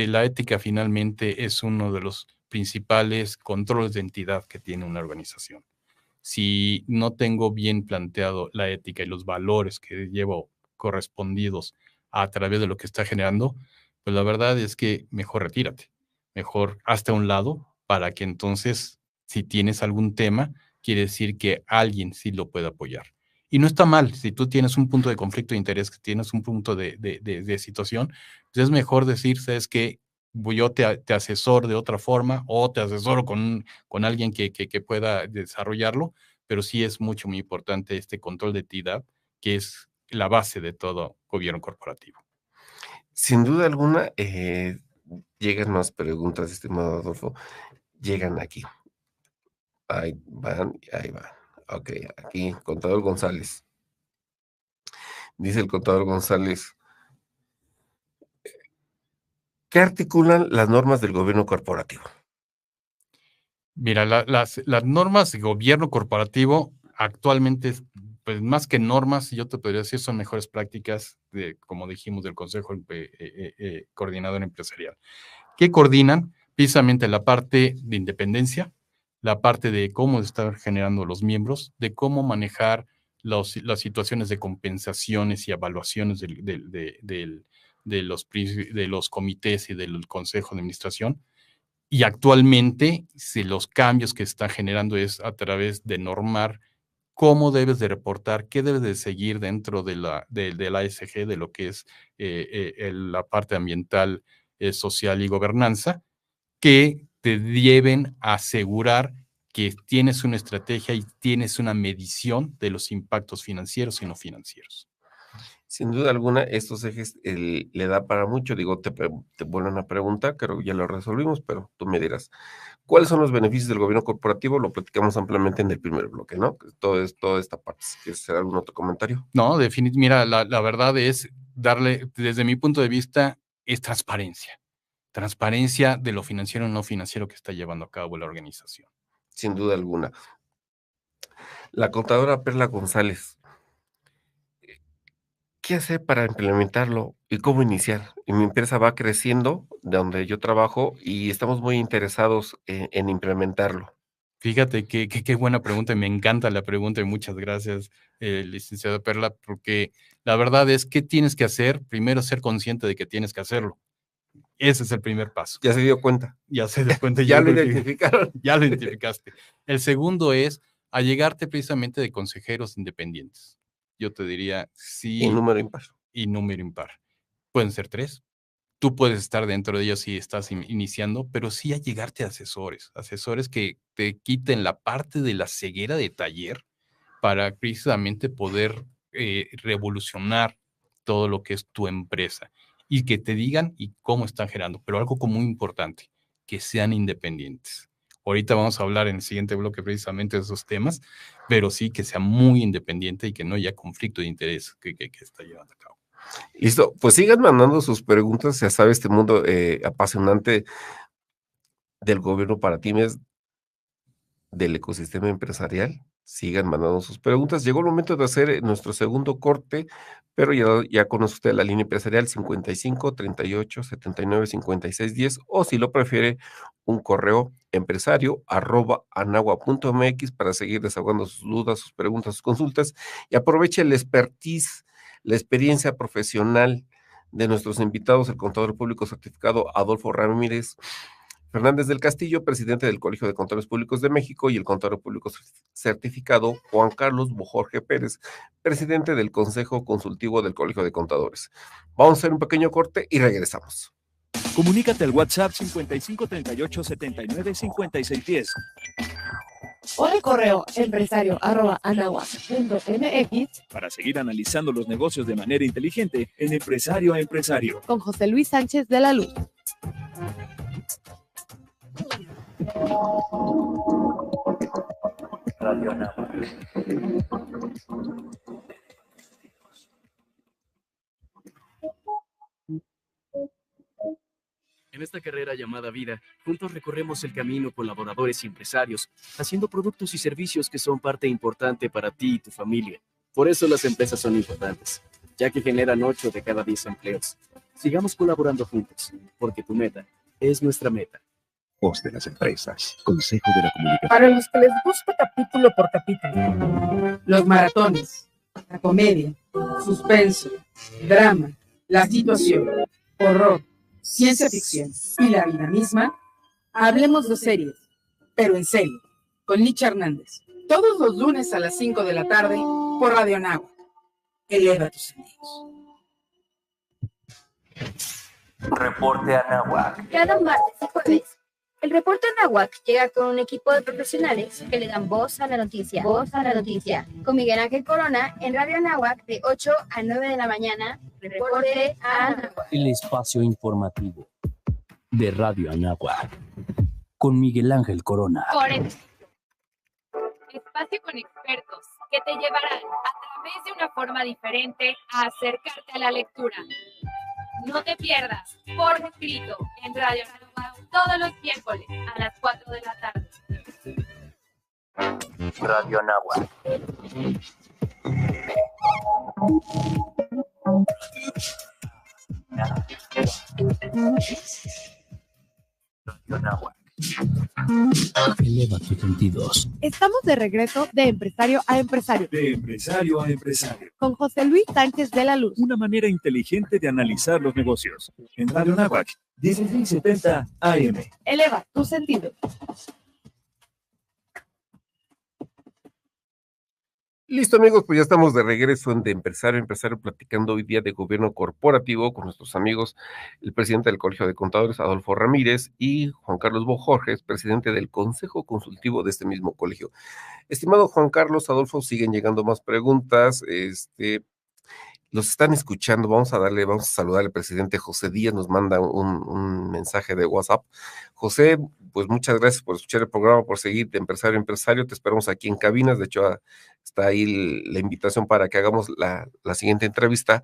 la ética finalmente es uno de los principales controles de entidad que tiene una organización. Si no tengo bien planteado la ética y los valores que llevo correspondidos a través de lo que está generando, pues la verdad es que mejor retírate, mejor hazte a un lado para que entonces, si tienes algún tema, quiere decir que alguien sí lo puede apoyar. Y no está mal, si tú tienes un punto de conflicto de interés, que tienes un punto de situación, pues es mejor decir, ¿sabes qué? Yo te asesoro de otra forma o te asesoro con alguien que pueda desarrollarlo, pero sí es muy importante este control de entidad, que es la base de todo gobierno corporativo. Sin duda alguna, llegan más preguntas, estimado Adolfo, llegan aquí. Ahí van. Ok, aquí, contador González. Dice el contador González, ¿qué articulan las normas del gobierno corporativo? Mira, las normas de gobierno corporativo actualmente, pues más que normas, yo te podría decir, son mejores prácticas, como dijimos, del Consejo Coordinador Empresarial, que coordinan precisamente la parte de independencia, la parte de cómo estar generando los miembros, de cómo manejar las situaciones de compensaciones y evaluaciones de los comités y del Consejo de Administración. Y actualmente, si los cambios que está generando es a través de normar cómo debes de reportar, qué debes de seguir dentro de la ASG, de lo que es la parte ambiental, social y gobernanza, que te deben asegurar que tienes una estrategia y tienes una medición de los impactos financieros y no financieros. Sin duda alguna, estos ejes le da para mucho. Digo, te vuelven a preguntar, creo que ya lo resolvimos, pero tú me dirás, ¿cuáles son los beneficios del gobierno corporativo? Lo platicamos ampliamente en el primer bloque, ¿no? Toda esta parte. ¿Quieres hacer algún otro comentario? No, definitivamente, mira, la verdad es darle, desde mi punto de vista, es transparencia. Transparencia de lo financiero y no financiero que está llevando a cabo la organización. Sin duda alguna. La contadora Perla González, ¿qué hacer para implementarlo y cómo iniciar? Y mi empresa va creciendo, de donde yo trabajo, y estamos muy interesados en implementarlo. Fíjate qué buena pregunta, y me encanta la pregunta, y muchas gracias, licenciada Perla, porque la verdad es, ¿qué tienes que hacer? Primero, ser consciente de que tienes que hacerlo. Ese es el primer paso. Ya se dio cuenta. Ya se dio cuenta. Ya lo identificaron. Ya lo identificaste. El segundo es allegarte precisamente de consejeros independientes. Yo te diría, sí. Y número impar. Y número impar. Pueden ser 3. Tú puedes estar dentro de ellos si estás iniciando, pero sí allegarte a asesores que te quiten la parte de la ceguera de taller para precisamente poder revolucionar todo lo que es tu empresa y que te digan y cómo están generando, pero algo como muy importante, que sean independientes. Ahorita vamos a hablar en el siguiente bloque precisamente de esos temas, pero sí que sea muy independiente y que no haya conflicto de interés que está llevando a cabo. Listo, pues sigan mandando sus preguntas, ya sabes, este mundo apasionante del gobierno para pymes, del ecosistema empresarial. Sigan mandando sus preguntas. Llegó el momento de hacer nuestro segundo corte, pero ya conoce usted la línea empresarial 55 38 79 56 10, o si lo prefiere, un correo empresario@anagua.mx para seguir desahogando sus dudas, sus preguntas, sus consultas, y aproveche el expertise, la experiencia profesional de nuestros invitados, el contador público certificado Adolfo Ramírez Fernández del Castillo, presidente del Colegio de Contadores Públicos de México, y el contador público certificado Juan Carlos Bojorge Pérez, presidente del Consejo Consultivo del Colegio de Contadores. Vamos a hacer un pequeño corte y regresamos. Comunícate al WhatsApp 55 38 79 56 10. O el correo empresario@anahuac.mx para seguir analizando los negocios de manera inteligente en Empresario a Empresario. Con José Luis Sánchez de la Luz. Radio Anáhuac. En esta carrera llamada vida, juntos recorremos el camino colaboradores y empresarios, haciendo productos y servicios que son parte importante para ti y tu familia. Por eso las empresas son importantes, ya que generan 8 de cada 10 empleos. Sigamos colaborando juntos, porque tu meta es nuestra meta. Voz de las empresas, Consejo de la Comunicación. Para los que les gusta capítulo por capítulo, los maratones, la comedia, suspenso, drama, la situación, horror, ciencia ficción y la vida misma, hablemos de series, pero en serio, con Licha Hernández. Todos los lunes a las 5 de la tarde Por Radio Anáhuac. Eleva tus sentidos. Reporte Anáhuac. Cada martes y jueves, el reporte Anáhuac llega con un equipo de profesionales que le dan voz a la noticia. Voz a la noticia. Con Miguel Ángel Corona en Radio Anáhuac de 8 a 9 de la mañana. Reporte Anáhuac. El espacio informativo de Radio Anáhuac. Con Miguel Ángel Corona. Espacio con expertos que te llevarán a través de una forma diferente a acercarte a la lectura. No te pierdas por escrito en Radio Anáhuac todos los miércoles a las 4 de la tarde. Radio Anáhuac. Radio Anáhuac. Eleva tus sentidos. Estamos de regreso de empresario a empresario. De empresario a empresario. Con José Luis Sánchez de la Luz. Una manera inteligente de analizar los negocios. En Radio Anáhuac, 1670 AM. Eleva tus sentidos. Listo, amigos, pues ya estamos de regreso en De Empresario a Empresario, platicando hoy día de gobierno corporativo con nuestros amigos, el presidente del Colegio de Contadores, Adolfo Ramírez, y Juan Carlos Bojorges, presidente del Consejo Consultivo de este mismo colegio. Estimado Juan Carlos, Adolfo, siguen llegando más preguntas, los están escuchando, vamos a saludar al presidente José Díaz, nos manda un mensaje de WhatsApp. José, pues muchas gracias por escuchar el programa, por seguir de empresario a empresario, te esperamos aquí en cabinas, de hecho está ahí la invitación para que hagamos la siguiente entrevista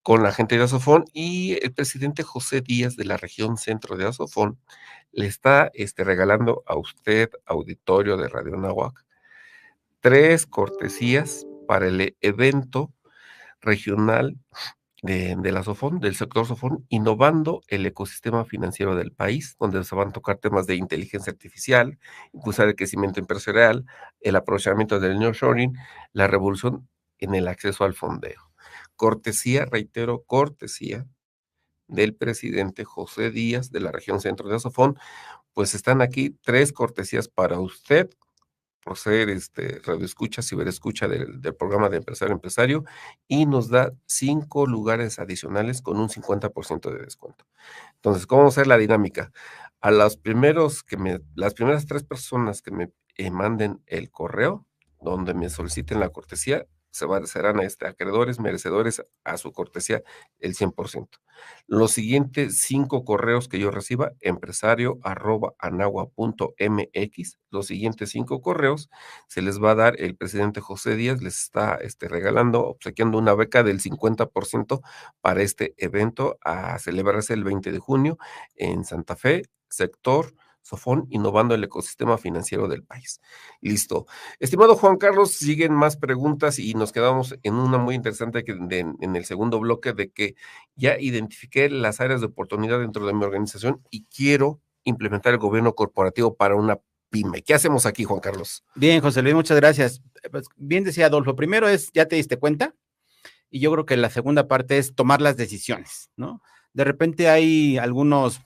con la gente de Azofón, y el presidente José Díaz de la región centro de Azofón le está regalando a usted, auditorio de Radio Anáhuac, 3 cortesías para el evento regional del Azofón, del sector Azofón, innovando el ecosistema financiero del país, donde se van a tocar temas de inteligencia artificial, impulsar el crecimiento empresarial, el aprovechamiento del nearshoring, la revolución en el acceso al fondeo. Cortesía, reitero, cortesía del presidente José Díaz de la región centro de Azofón. Pues están aquí 3 cortesías para usted, por ser radioescucha, ciberescucha del programa de Empresario a Empresario, y nos da 5 lugares adicionales con un 50% de descuento. Entonces, ¿cómo va a ser la dinámica? A las primeras 3 personas que me manden el correo, donde me soliciten la cortesía, serán acreedores, merecedores a su cortesía el 100%. Los siguientes 5 correos que yo reciba, empresario@anáhuac.mx, los siguientes 5 correos se les va a dar, el presidente José Díaz les está regalando, obsequiando una beca del 50% para este evento a celebrarse el 20 de junio en Santa Fe, sector Azofón, innovando el ecosistema financiero del país. Listo. Estimado Juan Carlos, siguen más preguntas y nos quedamos en una muy interesante en el segundo bloque, de que ya identifiqué las áreas de oportunidad dentro de mi organización y quiero implementar el gobierno corporativo para una pyme. ¿Qué hacemos aquí, Juan Carlos? Bien, José Luis, muchas gracias. Pues, bien decía Adolfo, primero ya te diste cuenta, y yo creo que la segunda parte es tomar las decisiones, ¿no? De repente hay algunas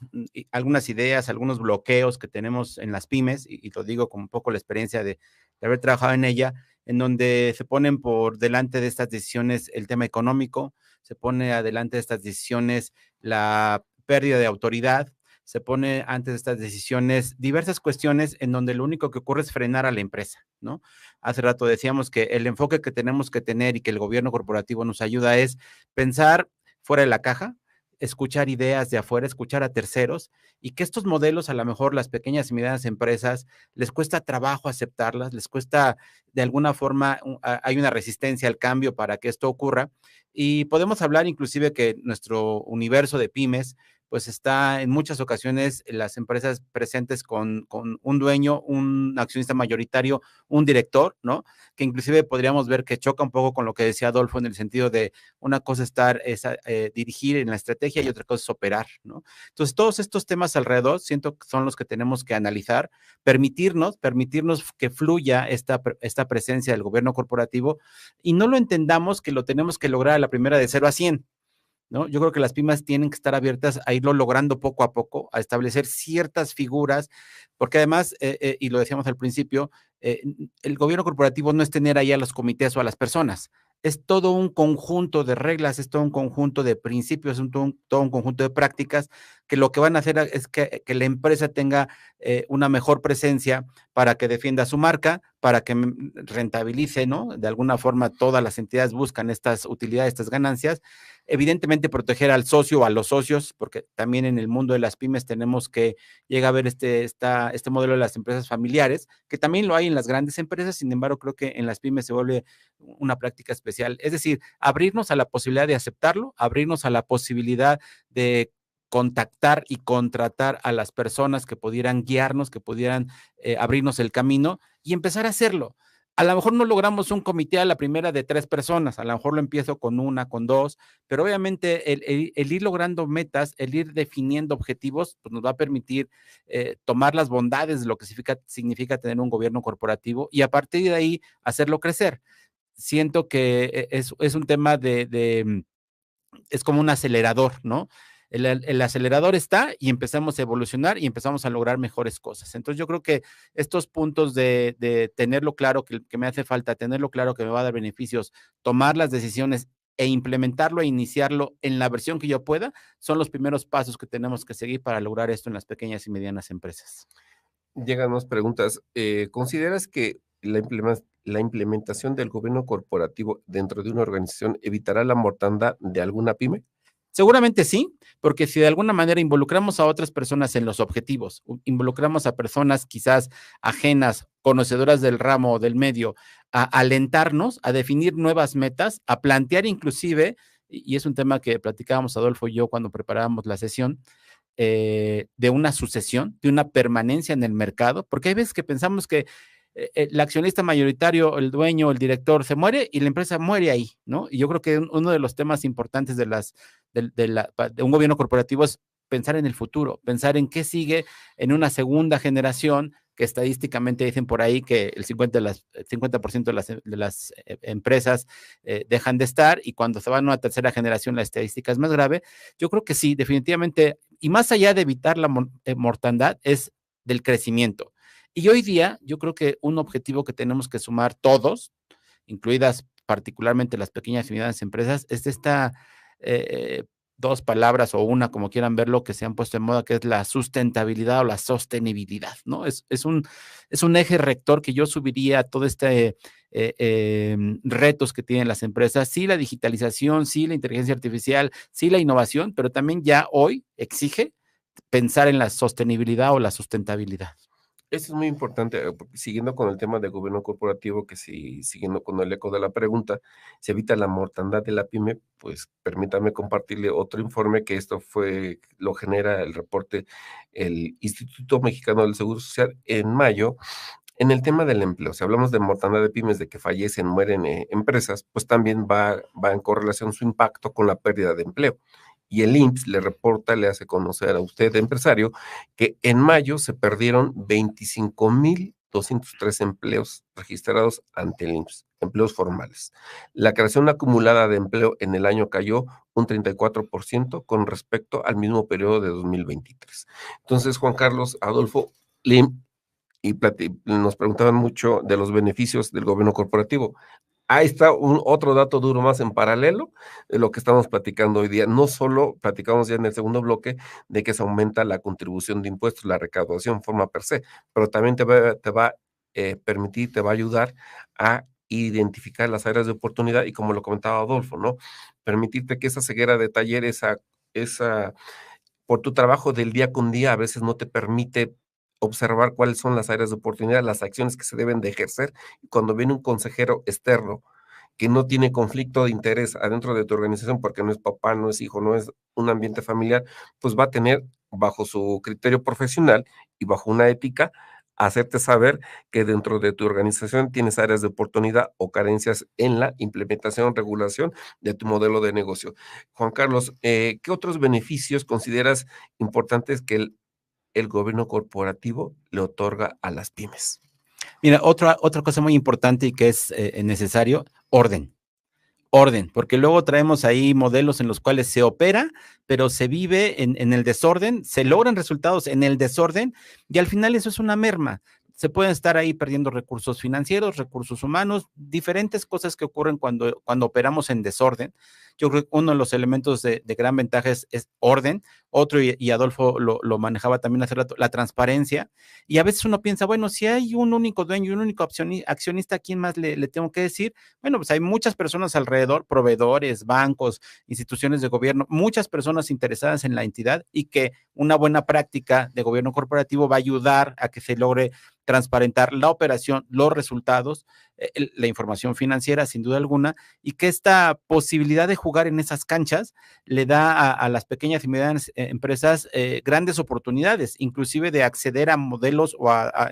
ideas, algunos bloqueos que tenemos en las pymes, y lo digo con un poco la experiencia de haber trabajado en ella, en donde se ponen por delante de estas decisiones el tema económico, se pone adelante de estas decisiones la pérdida de autoridad, se pone antes de estas decisiones diversas cuestiones en donde lo único que ocurre es frenar a la empresa, ¿no? Hace rato decíamos que el enfoque que tenemos que tener y que el gobierno corporativo nos ayuda es pensar fuera de la caja, escuchar ideas de afuera, escuchar a terceros, y que estos modelos, a lo mejor las pequeñas y medianas empresas, les cuesta trabajo aceptarlas, les cuesta de alguna forma, hay una resistencia al cambio para que esto ocurra, y podemos hablar inclusive que nuestro universo de pymes, pues está en muchas ocasiones las empresas presentes con un dueño, un accionista mayoritario, un director, ¿no? Que inclusive podríamos ver que choca un poco con lo que decía Adolfo, en el sentido de una cosa dirigir en la estrategia y otra cosa es operar, ¿no? Entonces, todos estos temas alrededor siento que son los que tenemos que analizar, permitirnos que fluya esta presencia del gobierno corporativo, y no lo entendamos que lo tenemos que lograr a la primera de 0 a 100. ¿no? Yo creo que las pymes tienen que estar abiertas a irlo logrando poco a poco, a establecer ciertas figuras, porque además, y lo decíamos al principio, el gobierno corporativo no es tener ahí a los comités o a las personas, es todo un conjunto de reglas, es todo un conjunto de principios, es todo un conjunto de prácticas que lo que van a hacer es que la empresa tenga una mejor presencia para que defienda su marca, para que rentabilice, ¿no? De alguna forma todas las entidades buscan estas utilidades, estas ganancias. Evidentemente proteger al socio o a los socios, porque también en el mundo de las pymes tenemos que llega a ver este modelo de las empresas familiares, que también lo hay en las grandes empresas, sin embargo creo que en las pymes se vuelve una práctica especial. Es decir, abrirnos a la posibilidad de aceptarlo, abrirnos a la posibilidad de contactar y contratar a las personas que pudieran guiarnos, que pudieran abrirnos el camino y empezar a hacerlo. A lo mejor no logramos un comité a la primera de 3 personas, a lo mejor lo empiezo con 1, con 2, pero obviamente el ir logrando metas, el ir definiendo objetivos, pues nos va a permitir tomar las bondades de lo que significa tener un gobierno corporativo y a partir de ahí hacerlo crecer. Siento que es un tema es como un acelerador, ¿no? El acelerador está y empezamos a evolucionar y empezamos a lograr mejores cosas. Entonces yo creo que estos puntos de tenerlo claro, que me hace falta, tenerlo claro que me va a dar beneficios, tomar las decisiones e implementarlo e iniciarlo en la versión que yo pueda, son los primeros pasos que tenemos que seguir para lograr esto en las pequeñas y medianas empresas. Llegan más preguntas. ¿Consideras que la implementación del gobierno corporativo dentro de una organización evitará la mortandad de alguna pyme? Seguramente sí, porque si de alguna manera involucramos a otras personas en los objetivos, involucramos a personas quizás ajenas, conocedoras del ramo o del medio, a alentarnos, a definir nuevas metas, a plantear inclusive, y es un tema que platicábamos Adolfo y yo cuando preparábamos la sesión, de una sucesión, de una permanencia en el mercado, porque hay veces que pensamos que el accionista mayoritario, el dueño, el director se muere y la empresa muere ahí, ¿no? Y yo creo que uno de los temas importantes de un gobierno corporativo es pensar en el futuro, pensar en qué sigue en una segunda generación, que estadísticamente dicen por ahí que el 50% de las empresas dejan de estar y cuando se van a una tercera generación la estadística es más grave. Yo creo que sí, definitivamente, y más allá de evitar la mortandad es del crecimiento. Y hoy día, yo creo que un objetivo que tenemos que sumar todos, incluidas particularmente las pequeñas y medianas empresas, es esta 2 palabras o una, como quieran verlo, que se han puesto en moda, que es la sustentabilidad o la sostenibilidad, ¿no? Es un eje rector que yo subiría a todo retos que tienen las empresas, sí la digitalización, sí la inteligencia artificial, sí la innovación, pero también ya hoy exige pensar en la sostenibilidad o la sustentabilidad. Esto es muy importante, siguiendo con el tema del gobierno corporativo, que si, siguiendo con el eco de la pregunta, se evita la mortandad de la pyme, pues permítame compartirle otro informe que lo genera el reporte, el Instituto Mexicano del Seguro Social en mayo, en el tema del empleo. Si hablamos de mortandad de pymes, de que fallecen, mueren empresas, pues también va en correlación su impacto con la pérdida de empleo. Y el IMSS le reporta, le hace conocer a usted, empresario, que en mayo se perdieron 25,203 empleos registrados ante el IMSS, empleos formales. La creación acumulada de empleo en el año cayó un 34% con respecto al mismo periodo de 2023. Entonces, Juan Carlos, Adolfo, nos preguntaban mucho de los beneficios del gobierno corporativo. Ahí está otro dato duro más en paralelo de lo que estamos platicando hoy día. No solo platicamos ya en el segundo bloque de que se aumenta la contribución de impuestos, la recaudación forma per se, pero también te va a permitir, te va a ayudar a identificar las áreas de oportunidad y como lo comentaba Adolfo, ¿no? Permitirte que esa ceguera de taller, por tu trabajo del día con día, a veces no te permite observar cuáles son las áreas de oportunidad, las acciones que se deben de ejercer. Cuando viene un consejero externo que no tiene conflicto de interés adentro de tu organización porque no es papá, no es hijo, no es un ambiente familiar, pues va a tener bajo su criterio profesional y bajo una ética hacerte saber que dentro de tu organización tienes áreas de oportunidad o carencias en la implementación, regulación de tu modelo de negocio. Juan Carlos, ¿qué otros beneficios consideras importantes que el gobierno corporativo le otorga a las pymes? Mira, otra cosa muy importante y que es necesario, orden orden, porque luego traemos ahí modelos en los cuales se opera, pero se vive en el desorden, se logran resultados en el desorden y al final eso es una merma. Se pueden estar ahí perdiendo recursos financieros, recursos humanos, diferentes cosas que ocurren cuando operamos en desorden. Yo creo que uno de los elementos de gran ventaja es orden. Otro, y Adolfo lo manejaba también hace rato, la transparencia. Y a veces uno piensa, bueno, si hay un único dueño y un único accionista, ¿a quién más le tengo que decir? Bueno, pues hay muchas personas alrededor, proveedores, bancos, instituciones de gobierno, muchas personas interesadas en la entidad y que una buena práctica de gobierno corporativo va a ayudar a que se logre transparentar la operación, los resultados, la información financiera, sin duda alguna, y que esta posibilidad de jugar en esas canchas le da a las pequeñas y medianas empresas grandes oportunidades, inclusive de acceder a modelos o a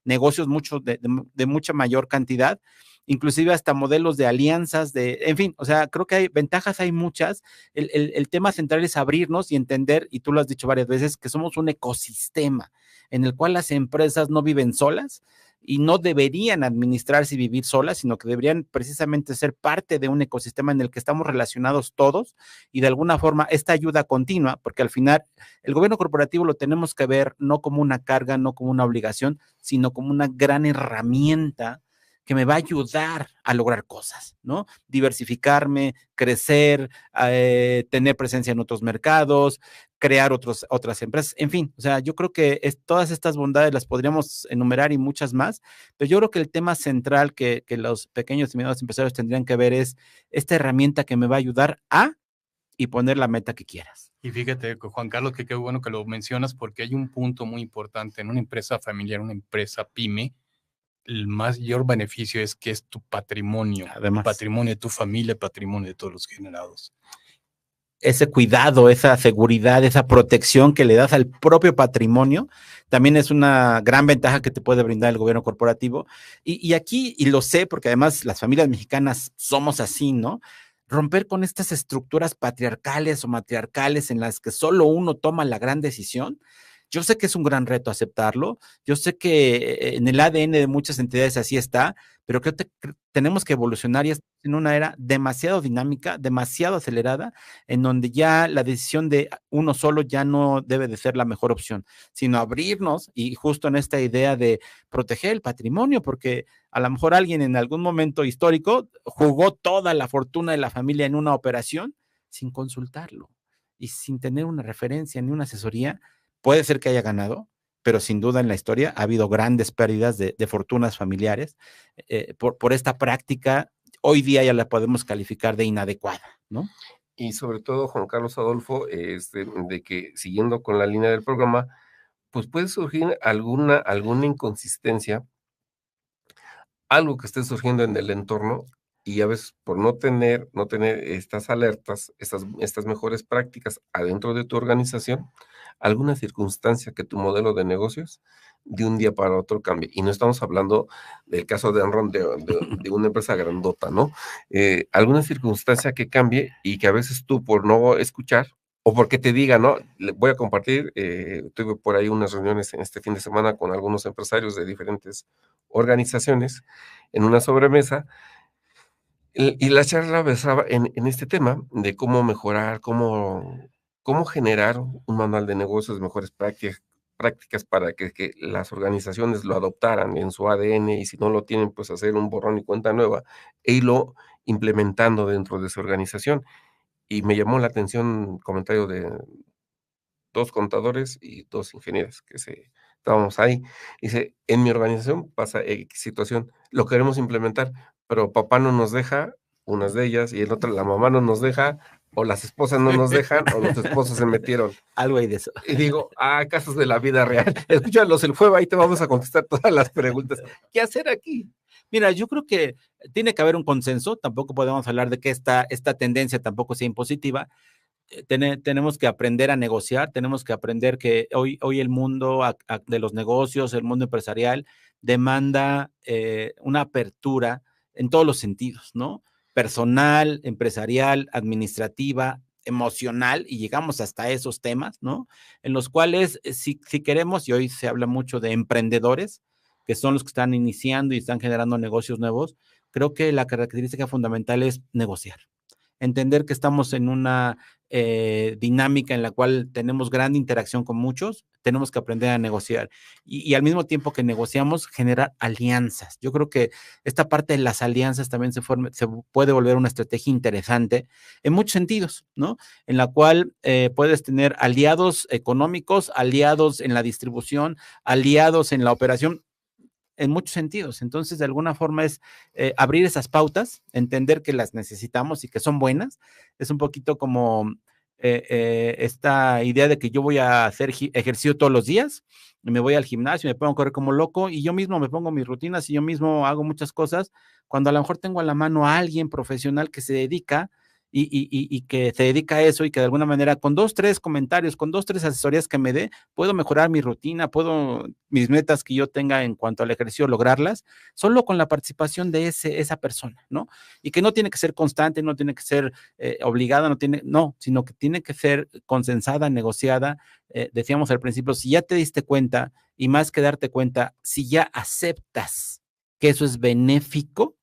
negocios de mucha mayor cantidad, inclusive hasta modelos de alianzas, en fin, o sea, creo que hay ventajas, hay muchas. El tema central es abrirnos y entender, y tú lo has dicho varias veces, que somos un ecosistema en el cual las empresas no viven solas y no deberían administrarse y vivir solas, sino que deberían precisamente ser parte de un ecosistema en el que estamos relacionados todos y de alguna forma esta ayuda continua, porque al final el gobierno corporativo lo tenemos que ver no como una carga, no como una obligación, sino como una gran herramienta que me va a ayudar a lograr cosas, ¿no? Diversificarme, crecer, tener presencia en otros mercados, crear otras empresas, en fin, o sea, yo creo que todas estas bondades las podríamos enumerar y muchas más, pero yo creo que el tema central que los pequeños y medianos empresarios tendrían que ver es esta herramienta que me va a ayudar y poner la meta que quieras. Y fíjate, Juan Carlos, que qué bueno que lo mencionas, porque hay un punto muy importante en una empresa familiar, una empresa pyme. El mayor beneficio es que es tu patrimonio, además, patrimonio de tu familia, patrimonio de todos los generados. Ese cuidado, esa seguridad, esa protección que le das al propio patrimonio, también es una gran ventaja que te puede brindar el gobierno corporativo. Y aquí, y lo sé, porque además las familias mexicanas somos así, ¿no? Romper con estas estructuras patriarcales o matriarcales en las que solo uno toma la gran decisión. Yo sé que es un gran reto aceptarlo, yo sé que en el ADN de muchas entidades así está, pero creo que tenemos que evolucionar y estamos en una era demasiado dinámica, demasiado acelerada, en donde ya la decisión de uno solo ya no debe de ser la mejor opción, sino abrirnos y justo en esta idea de proteger el patrimonio, porque a lo mejor alguien en algún momento histórico jugó toda la fortuna de la familia en una operación sin consultarlo y sin tener una referencia ni una asesoría. Puede ser que haya ganado, pero sin duda en la historia ha habido grandes pérdidas de fortunas familiares por esta práctica. Hoy día ya la podemos calificar de inadecuada, ¿no? Y sobre todo, Juan Carlos, Adolfo, de que siguiendo con la línea del programa, pues puede surgir alguna inconsistencia, algo que esté surgiendo en el entorno, y a veces por no tener estas alertas, estas mejores prácticas adentro de tu organización, alguna circunstancia que tu modelo de negocios de un día para otro cambie. Y no estamos hablando del caso de Enron, de una empresa grandota, ¿no? Alguna circunstancia que cambie y que a veces tú por no escuchar o porque te diga, ¿no? Le voy a compartir, tuve por ahí unas reuniones en este fin de semana con algunos empresarios de diferentes organizaciones en una sobremesa. Y la charla basaba en este tema de cómo mejorar, cómo generar un manual de negocios, mejores prácticas para que las organizaciones lo adoptaran en su ADN y si no lo tienen, pues hacer un borrón y cuenta nueva e irlo implementando dentro de su organización. Y me llamó la atención un comentario de 2 contadores y 2 ingenieros estábamos ahí. Dice, en mi organización pasa X situación, lo queremos implementar, pero papá no nos deja, unas de ellas, y el otro, la mamá no nos deja, o las esposas no nos dejan, o los esposos se metieron. Algo hay de eso. Y digo, casos de la vida real. Escúchalos el jueves, ahí te vamos a contestar todas las preguntas. ¿Qué hacer aquí? Mira, yo creo que tiene que haber un consenso, tampoco podemos hablar de que esta tendencia tampoco sea impositiva. Tenemos que aprender a negociar, tenemos que aprender que hoy el mundo de los negocios, el mundo empresarial, demanda una apertura en todos los sentidos, ¿no? Personal, empresarial, administrativa, emocional, y llegamos hasta esos temas, ¿no? En los cuales, si queremos, y hoy se habla mucho de emprendedores, que son los que están iniciando y están generando negocios nuevos, creo que la característica fundamental es negociar. Entender que estamos en una dinámica en la cual tenemos gran interacción con muchos, tenemos que aprender a negociar y al mismo tiempo que negociamos, generar alianzas. Yo creo que esta parte de las alianzas también se puede volver una estrategia interesante en muchos sentidos, ¿no? En la cual puedes tener aliados económicos, aliados en la distribución, aliados en la operación, en muchos sentidos. Entonces, de alguna forma es abrir esas pautas, entender que las necesitamos y que son buenas. Es un poquito como esta idea de que yo voy a hacer ejercicio todos los días, y me voy al gimnasio, me pongo a correr como loco y yo mismo me pongo mis rutinas y yo mismo hago muchas cosas, cuando a lo mejor tengo a la mano a alguien profesional que se dedica y que se dedica a eso y que de alguna manera con 2, 3 comentarios, con 2, 3 asesorías que me dé, puedo mejorar mi rutina, puedo mis metas que yo tenga en cuanto al ejercicio lograrlas, solo con la participación de esa persona, ¿no? Y que no tiene que ser constante, no tiene que ser obligada, sino que tiene que ser consensada, negociada. Decíamos al principio, si ya te diste cuenta y más que darte cuenta, si ya aceptas que eso es benéfico,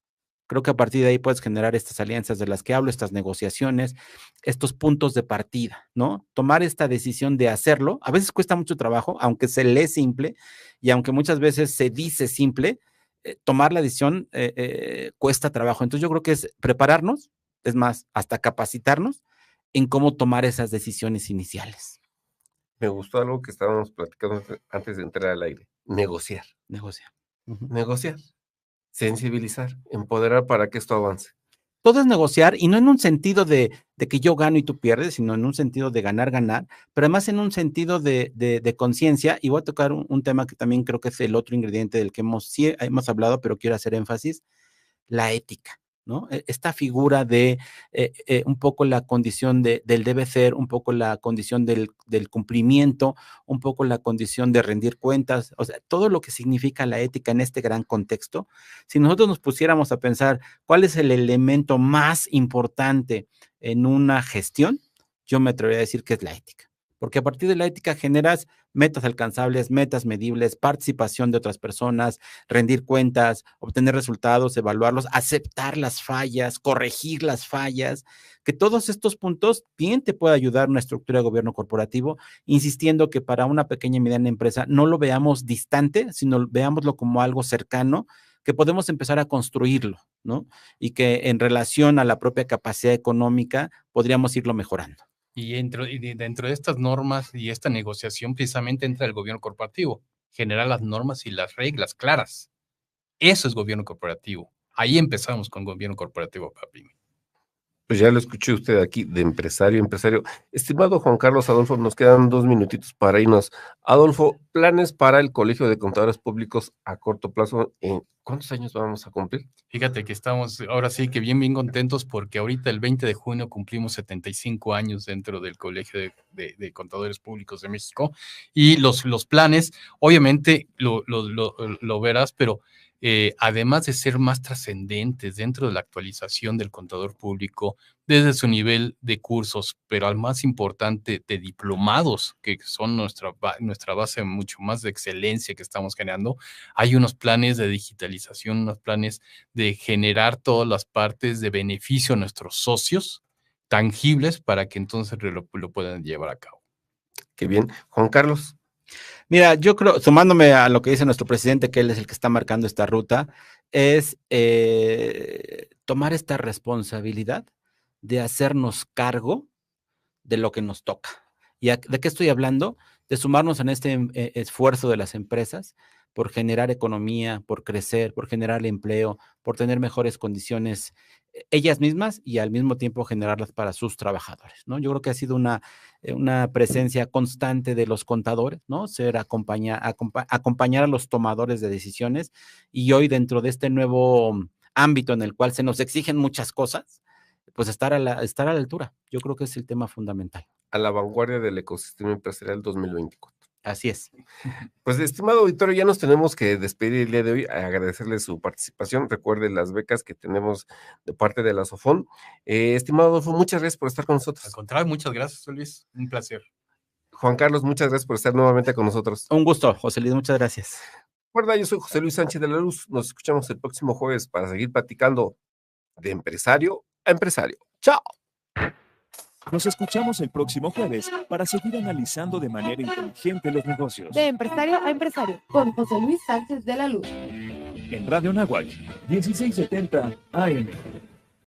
creo que a partir de ahí puedes generar estas alianzas de las que hablo, estas negociaciones, estos puntos de partida, ¿no? Tomar esta decisión de hacerlo, a veces cuesta mucho trabajo, aunque se lee simple y aunque muchas veces se dice simple, tomar la decisión cuesta trabajo. Entonces yo creo que es prepararnos, es más, hasta capacitarnos en cómo tomar esas decisiones iniciales. Me gustó algo que estábamos platicando antes de entrar al aire. Negociar. Negociar. Negociar. Sensibilizar, empoderar para que esto avance. Todo es negociar y no en un sentido de que yo gano y tú pierdes, sino en un sentido de ganar, pero además en un sentido de conciencia. Y voy a tocar un tema que también creo que es el otro ingrediente del que hemos hablado, pero quiero hacer énfasis, la ética, ¿no? Esta figura de un poco la condición del debe ser, un poco la condición del cumplimiento, un poco la condición de rendir cuentas, o sea, todo lo que significa la ética en este gran contexto. Si nosotros nos pusiéramos a pensar cuál es el elemento más importante en una gestión, yo me atrevería a decir que es la ética. Porque a partir de la ética generas metas alcanzables, metas medibles, participación de otras personas, rendir cuentas, obtener resultados, evaluarlos, aceptar las fallas, corregir las fallas, que todos estos puntos bien te puede ayudar una estructura de gobierno corporativo, insistiendo que para una pequeña y mediana empresa no lo veamos distante, sino veámoslo como algo cercano, que podemos empezar a construirlo, ¿no? Y que en relación a la propia capacidad económica podríamos irlo mejorando. Y dentro de estas normas y esta negociación precisamente entra el gobierno corporativo, generar las normas y las reglas claras. Eso es gobierno corporativo. Ahí empezamos con gobierno corporativo, papi. Pues ya lo escuché usted aquí, de empresario. Estimado Juan Carlos Adolfo, nos quedan 2 minutitos para irnos. Adolfo, planes para el Colegio de Contadores Públicos a corto plazo. ¿En cuántos años vamos a cumplir? Fíjate que estamos ahora sí que bien contentos porque ahorita el 20 de junio cumplimos 75 años dentro del Colegio de Contadores Públicos de México y los planes, obviamente lo verás, pero además de ser más trascendentes dentro de la actualización del contador público, desde su nivel de cursos, pero al más importante de diplomados, que son nuestra base mucho más de excelencia que estamos generando, hay unos planes de digitalización, unos planes de generar todas las partes de beneficio a nuestros socios tangibles para que entonces lo puedan llevar a cabo. Qué bien. Juan Carlos. Mira, yo creo, sumándome a lo que dice nuestro presidente, que él es el que está marcando esta ruta, es tomar esta responsabilidad de hacernos cargo de lo que nos toca. ¿Y de qué estoy hablando? De sumarnos en este esfuerzo de las empresas por generar economía, por crecer, por generar empleo, por tener mejores condiciones ellas mismas y al mismo tiempo generarlas para sus trabajadores, ¿no? Yo creo que ha sido una presencia constante de los contadores, ¿no? acompañar a los tomadores de decisiones y hoy dentro de este nuevo ámbito en el cual se nos exigen muchas cosas, pues estar a la altura. Yo creo que es el tema fundamental. A la vanguardia del ecosistema empresarial 2024. Así es. Pues, estimado auditorio, ya nos tenemos que despedir el día de hoy, agradecerle su participación. Recuerde las becas que tenemos de parte de la SOFON. Estimado Adolfo, muchas gracias por estar con nosotros. Al contrario, muchas gracias, Luis. Un placer. Juan Carlos, muchas gracias por estar nuevamente con nosotros. Un gusto, José Luis, muchas gracias. Recuerda, yo soy José Luis Sánchez de la Luz. Nos escuchamos el próximo jueves para seguir platicando de empresario a empresario. ¡Chao! Nos escuchamos el próximo jueves para seguir analizando de manera inteligente los negocios. De empresario a empresario, con José Luis Sánchez de la Luz. En Radio Náhuac, 1670 AM.